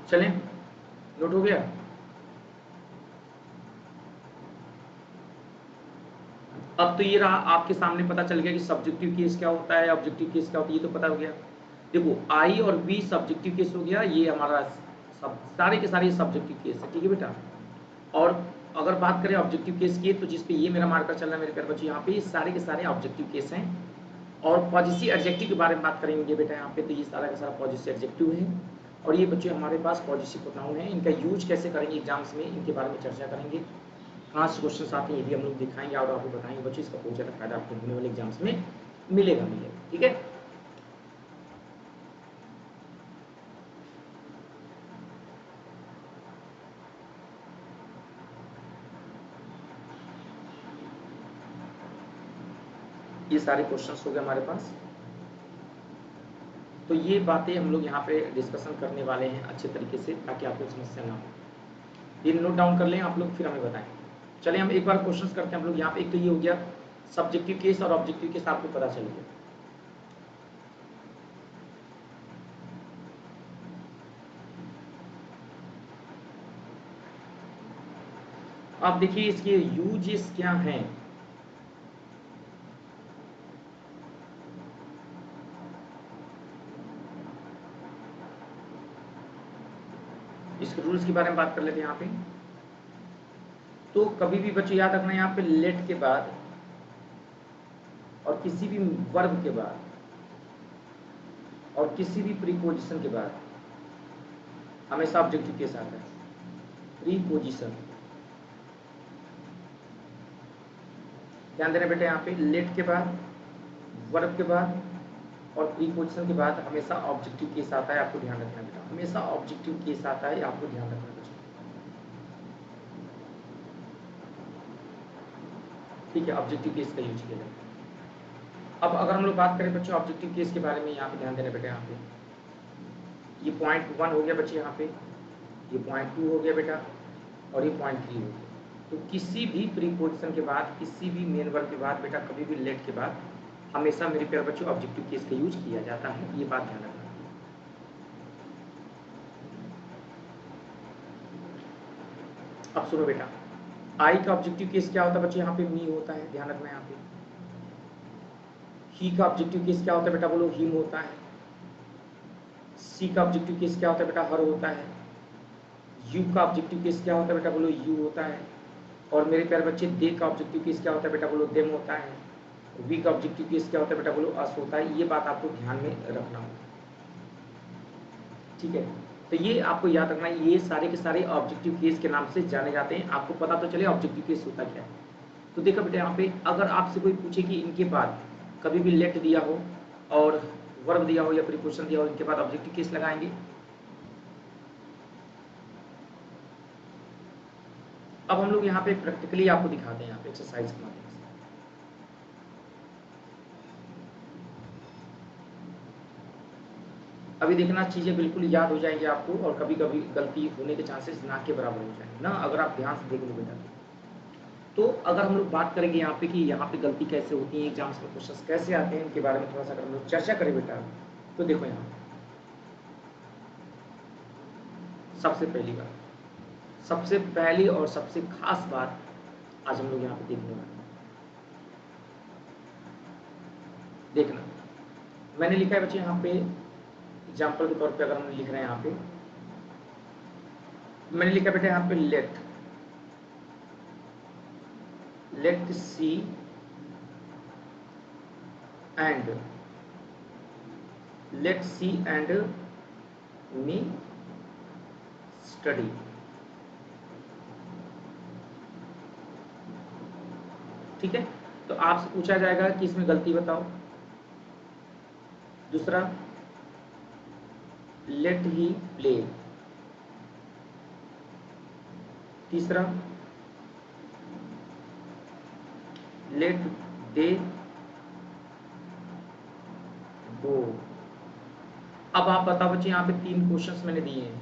चलें, नोट हो गया। अब तो ये रहा आपके सामने, पता चल गया कि सब्जेक्टिव केस क्या होता है, ऑब्जेक्टिव केस क्या होता है, ये तो पता हो गया। देखो आई और बी सब्जेक्टिव केस हो गया, ये हमारा सब सारे के सारे सब्जेक्टिव केस है, ठीक है बेटा। और अगर बात करें ऑब्जेक्टिव केस की, तो जिसपे ये मेरा मार्कर चल रहा है मेरे प्यारे बच्चे, यहाँ पे ये सारे के सारे ऑब्जेक्टिव केस हैं। और पॉजिटिव एडजेक्टिव के बारे में बात करेंगे बेटा यहाँ पे, तो ये सारा का सारा पॉजिटिव एडजेक्टिव है। और ये बच्चे हमारे पास पॉजिटिव प्रोनाउन है, इनका यूज कैसे करेंगे एग्जाम्स में, इनके बारे में चर्चा करेंगे। कहाँ से क्वेश्चन आते हैं ये भी हम लोग दिखाएंगे और आपको बताएंगे बच्चे, इसका बहुत ज़्यादा फायदा आपको होने वाले एग्जाम्स में मिलेगा, ठीक है। ये सारे क्वेश्चंस हो गए हमारे पास। तो ये बातें हम लोग यहाँ पे डिस्कशन करने वाले हैं अच्छे तरीके से, ताकि आपको समस्या ना हो। ये नोट डाउन कर लें आप लोग, फिर हमें बताएं। चलिए हम एक बार क्वेश्चंस करते हैं हम लोग यहाँ पे। एक तो ये हो गया सब्जेक्टिव केस और ऑब्जेक्टिव केस, आपको पता चल गया। आप देखिए इसके यूजेस क्या हैं। इसके रूल्स के बारे में बात कर लेते हैं यहाँ पे। तो कभी भी बच्चे याद रखना, यहाँ पे लेट के बाद और किसी भी वर्ब के बाद और किसी भी प्रीपोजिशन के बाद हमेशा ऑब्जेक्टिव केस आता है। प्रीपोजिशन ध्यान देना बेटा, यहाँ पे लेट के बाद, वर्ब के बाद और प्रीपोजिशन के बाद हमेशा ऑब्जेक्टिव केस आता है, आपको ध्यान रखना बेटा, हमेशा ऑब्जेक्टिव केस आता है, आपको ध्यान रखना बच्चों। ठीक है, ऑब्जेक्टिव केस का यूज किया जाता है। अब अगर हम लोग बात करें बच्चों ऑब्जेक्टिव केस के बारे में, यहाँ पे ध्यान देना बेटा, यहाँ पे ये पॉइंट 1 हो गया बच्चे, यहाँ पे ये पॉइंट 2 हो गया बेटा, और ये पॉइंट 3 हो गया। तो किसी भी प्रीपोजिशन के बाद, किसी भी मेन वर्ब के बाद बेटा, कभी भी लेट के बाद हमेशा मेरे प्यारे बच्चों ऑब्जेक्टिव केस का यूज किया जाता है, ये बात ध्यान रखना। अब सुनो बेटा, आई का ऑब्जेक्टिव केस क्या होता है बच्चे, यहाँ पे मी होता है, ध्यान रखना यहाँ पे। ही का ऑब्जेक्टिव केस क्या होता है बेटा, बोलो हिम होता है। सी का ऑब्जेक्टिव केस क्या होता है बेटा, हर होता है। यू का ऑब्जेक्टिव केस क्या होता है बेटा, बोलो यू होता है। और मेरे प्यारे बच्चे दे का ऑब्जेक्टिव केस क्या होता है बेटा, बोलो देम होता है। वी का ऑब्जेक्टिव केस क्या होता है बेटा, बोलो अस होता है। ये बात आपको ध्यान में रखना होगा, ठीक है। तो ये आपको याद रखना, ये सारे के सारे ऑब्जेक्टिव केस के नाम से जाने जाते हैं, आपको पता तो चले ऑब्जेक्टिव केस होता क्या है। तो देखो बेटा, यहाँ पे अगर आपसे कोई पूछे कि इनके बाद कभी भी लेट दिया हो और वर्ब दिया हो या प्रीपोजिशन दिया हो, इनके बाद ऑब्जेक्टिव केस लगाएंगे। अब हम लोग यहाँ पे प्रैक्टिकली आपको दिखाते हैं, यहाँ पे एक्सरसाइज के माध्यम से। अभी देखना, चीजें बिल्कुल याद हो जाएंगी आपको, और कभी कभी गलती होने के चांसेस ना के बराबर हो जाएंगे ना, अगर आप ध्यान से देख लो बेटा। तो अगर हम लोग बात करेंगे यहाँ पे कि यहाँ पे गलती कैसे होती है, एग्जाम्स में क्वेश्चन कैसे आते हैं, इनके बारे में थोड़ा सा अगर हम लोग चर्चा करें बेटा, तो देखो यहाँ सबसे पहली बात, सबसे पहली और सबसे खास बात आज हम लोग यहाँ पे देखने वाले हैं। देखना, मैंने लिखा है बच्चे यहाँ पे एग्जाम्पल के तौर पे, अगर हम लिख रहे हैं यहाँ पे, मैंने लिखा बेटा यहाँ पे let see and me study. ठीक है, तो आपसे पूछा जाएगा कि इसमें गलती बताओ। दूसरा, लेट ही प्ले। तीसरा, लेट दे गो। अब आप बताओ बच्चे, यहाँ पे 3 क्वेश्चंस मैंने दिए हैं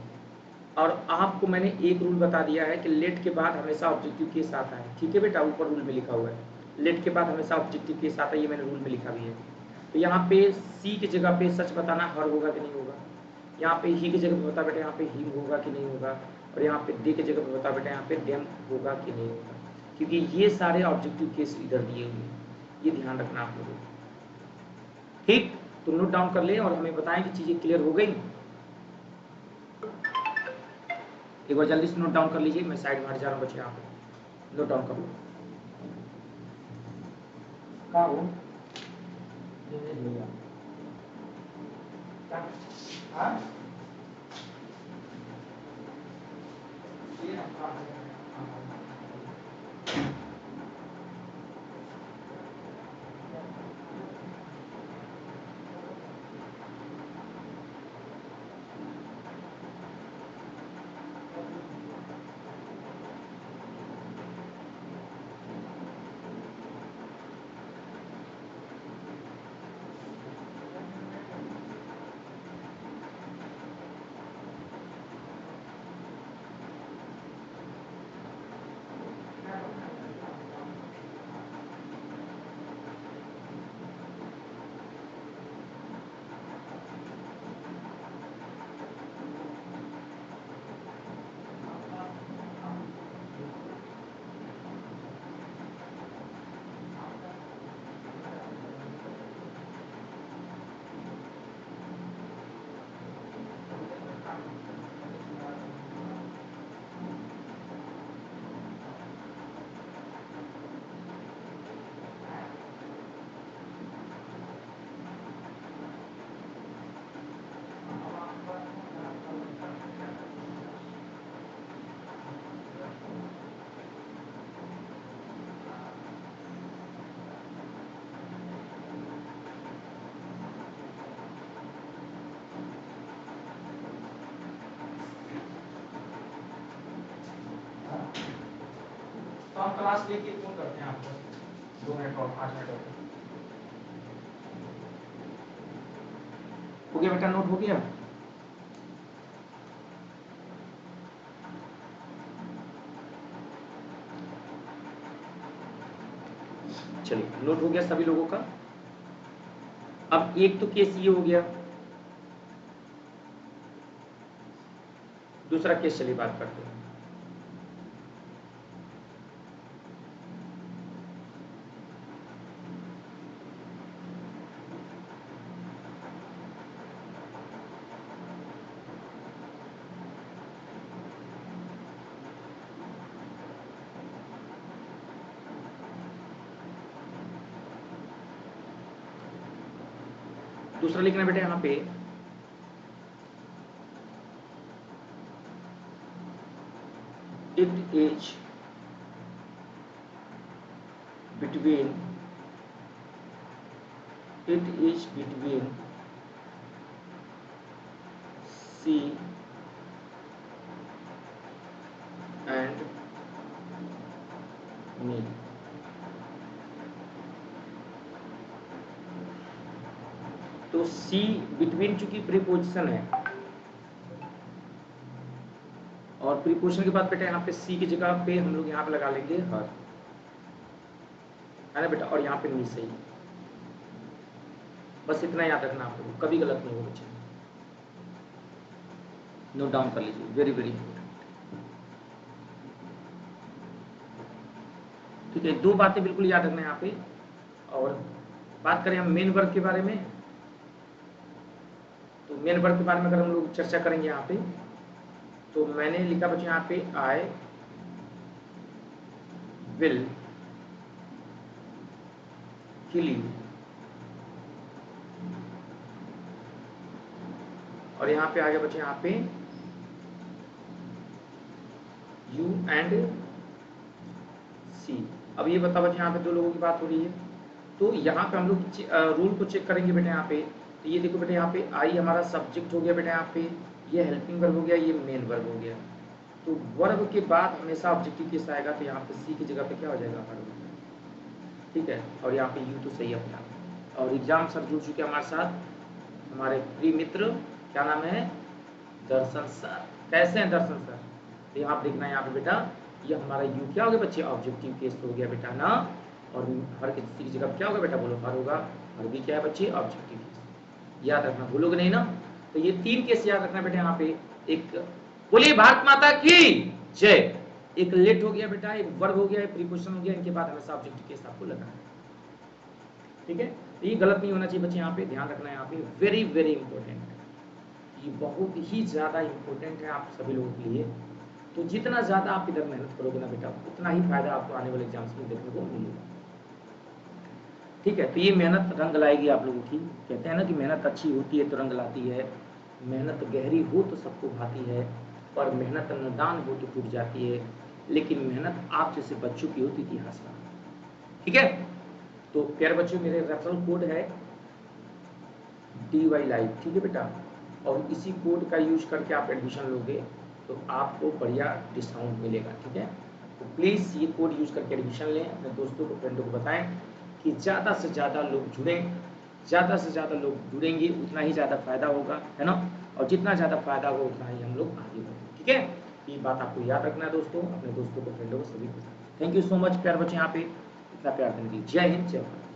और आपको मैंने एक रूल बता दिया है कि लेट के बाद हमेशा ऑब्जेक्टिव केस आता है। ठीक है बेटा, ऊपर रूल में लिखा हुआ है लेट के बाद हमेशा ऑब्जेक्टिव केस आता है, ये मैंने रूल में लिखा भी है। तो यहाँ पे सी की जगह पे सच बताना हर होगा कि नहीं होगा, यहाँ पे ही की जगह पे बता बेटा यहाँ पे हिम होगा कि नहीं होगा, और यहाँ पे दे की जगह पे बता बेटा यहाँ पे देम होगा कि नहीं होगा, क्योंकि ये सारे ऑब्जेक्टिव केस इधर दिए हुए हैं, ये ध्यान रखना आप लोगों को। ठीक, तो नोट डाउन कर ले और हमें बताएं कि चीजें क्लियर हो गई। एक बार जल्दी से नोट डाउन कर लीजिए, मैं साइड में हट जा रहा हूँ बच्चे, यहाँ पे नोट डाउन कर लो। क्या हो हाँ? तो हम क्लास लेके फोन करते हैं आपको 2 मिनट और 5 मिनट और। हो गया बेटा, नोट हो गया? चलिए, नोट हो गया सभी लोगों का। अब एक तो केस ये हो गया, दूसरा केस चलिए बात करते हैं। दूसरा लिखना बेटा यहाँ पे it is between C and me। तो C बिटवीन चूंकि प्रीपोजिशन है और प्रीपोजिशन के बाद बेटा यहाँ पे C की जगह पे हम लोग यहाँ पे लगा लेंगे हर, है ना बेटा, और यहाँ पे मी सही। बस इतना याद रखना आपको, कभी गलत नहीं होगा बच्चे, नोट डाउन कर लीजिए, वेरी वेरी इंपॉर्टेंट। ठीक है, दो बातें बिल्कुल याद रखना है यहाँ पे। और बात करें हम मेन वर्ब के बारे में, तो मेन वर्ब के बारे में अगर हम लोग चर्चा करेंगे यहाँ पे, तो मैंने लिखा बच्चे यहाँ पे आई विल किल यू, और यहाँ पे आ गया बच्चे यहाँ पे यू एंड सी। अब ये बताओ बच्चे यहाँ पे दो लोगों की बात हो रही है, तो यहाँ पे हम लोग रूल को चेक करेंगे बेटा यहाँ पे। तो ये देखो बेटा यहाँ पे आई हमारा सब्जेक्ट हो गया बेटा, यहाँ पे ये हेल्पिंग वर्ब हो गया, ये मेन वर्ब हो गया। तो वर्ब के बाद हमेशा ऑब्जेक्टिव केस आएगा, तो यहाँ पे सी की जगह पे क्या हो जाएगा वर्ब। ठीक है, और यहाँ पे यू तो सही अपना। और एग्जाम सर जुड़ चुके हमारे साथ, हमारे प्रिय मित्र, क्या नाम है, दर्शन सर। कैसे हैं दर्शन सर? तो यहाँ पे देखना है यहाँ पे बेटा, ये हमारा यू क्या हो गया बच्चे, ऑब्जेक्टिव केस हो गया बेटा ना, और हर किसी की जगह क्या होगा बेटा, बोलो हर होगा, हर भी क्या है बच्चे, ऑब्जेक्टिव केस। याद रखना, भूलोगे नहीं ना। तो ये 3 केस याद रखना बेटा यहाँ पे। एक बोलिए भारत माता की जय। एक लेट हो गया बेटा, एक वर्ब हो गया, एक प्रीपोजिशन हो गया, इनके बाद हमेशा ऑब्जेक्टिव केस आपको लगाना है। ठीक है, तो ये गलत नहीं होना चाहिए बच्चे, यहाँ पे ध्यान रखना है, यहाँ पे वेरी वेरी इंपॉर्टेंट, ये बहुत ही ज्यादा इंपॉर्टेंट है आप सभी लोगों के लिए। तो जितना ज्यादा आप इधर मेहनत करोगे ना बेटा, उतना ही फायदा आपको आने वाले एग्जाम्स में देखने को मिलेगा। ठीक है, तो ये मेहनत रंग लाएगी आप लोगों की। कहते हैं ना कि मेहनत अच्छी होती है तो रंग लाती है, मेहनत गहरी हो तो सबको भाती है, पर मेहनत नादान हो तो टूट जाती है, लेकिन मेहनत आप जैसे बच्चों की होती इतिहास का। ठीक है, तो प्यारे बच्चों, मेरे रेफरल कोड है DY लाइव। ठीक है बेटा, और इसी कोड का यूज करके आप एडमिशन लोगे तो आपको बढ़िया डिस्काउंट मिलेगा। ठीक है, तो प्लीज़ ये कोड यूज करके एडमिशन लें, अपने दोस्तों को, फ्रेंडों को बताएं कि ज़्यादा से ज़्यादा लोग जुड़ें, ज़्यादा से ज़्यादा लोग जुड़ेंगे उतना ही ज़्यादा फायदा होगा, है ना, और जितना ज़्यादा फायदा होगा उतना ही हम लोग आगे बढ़ेंगे। ठीक है, ये बात आपको याद रखना है दोस्तों, अपने दोस्तों को, फ्रेंडों को, सभी को। थैंक यू सो मच प्यारे बच्चे, यहाँ पे इतना प्यार देने के लिए। जय हिंद, जय भारत।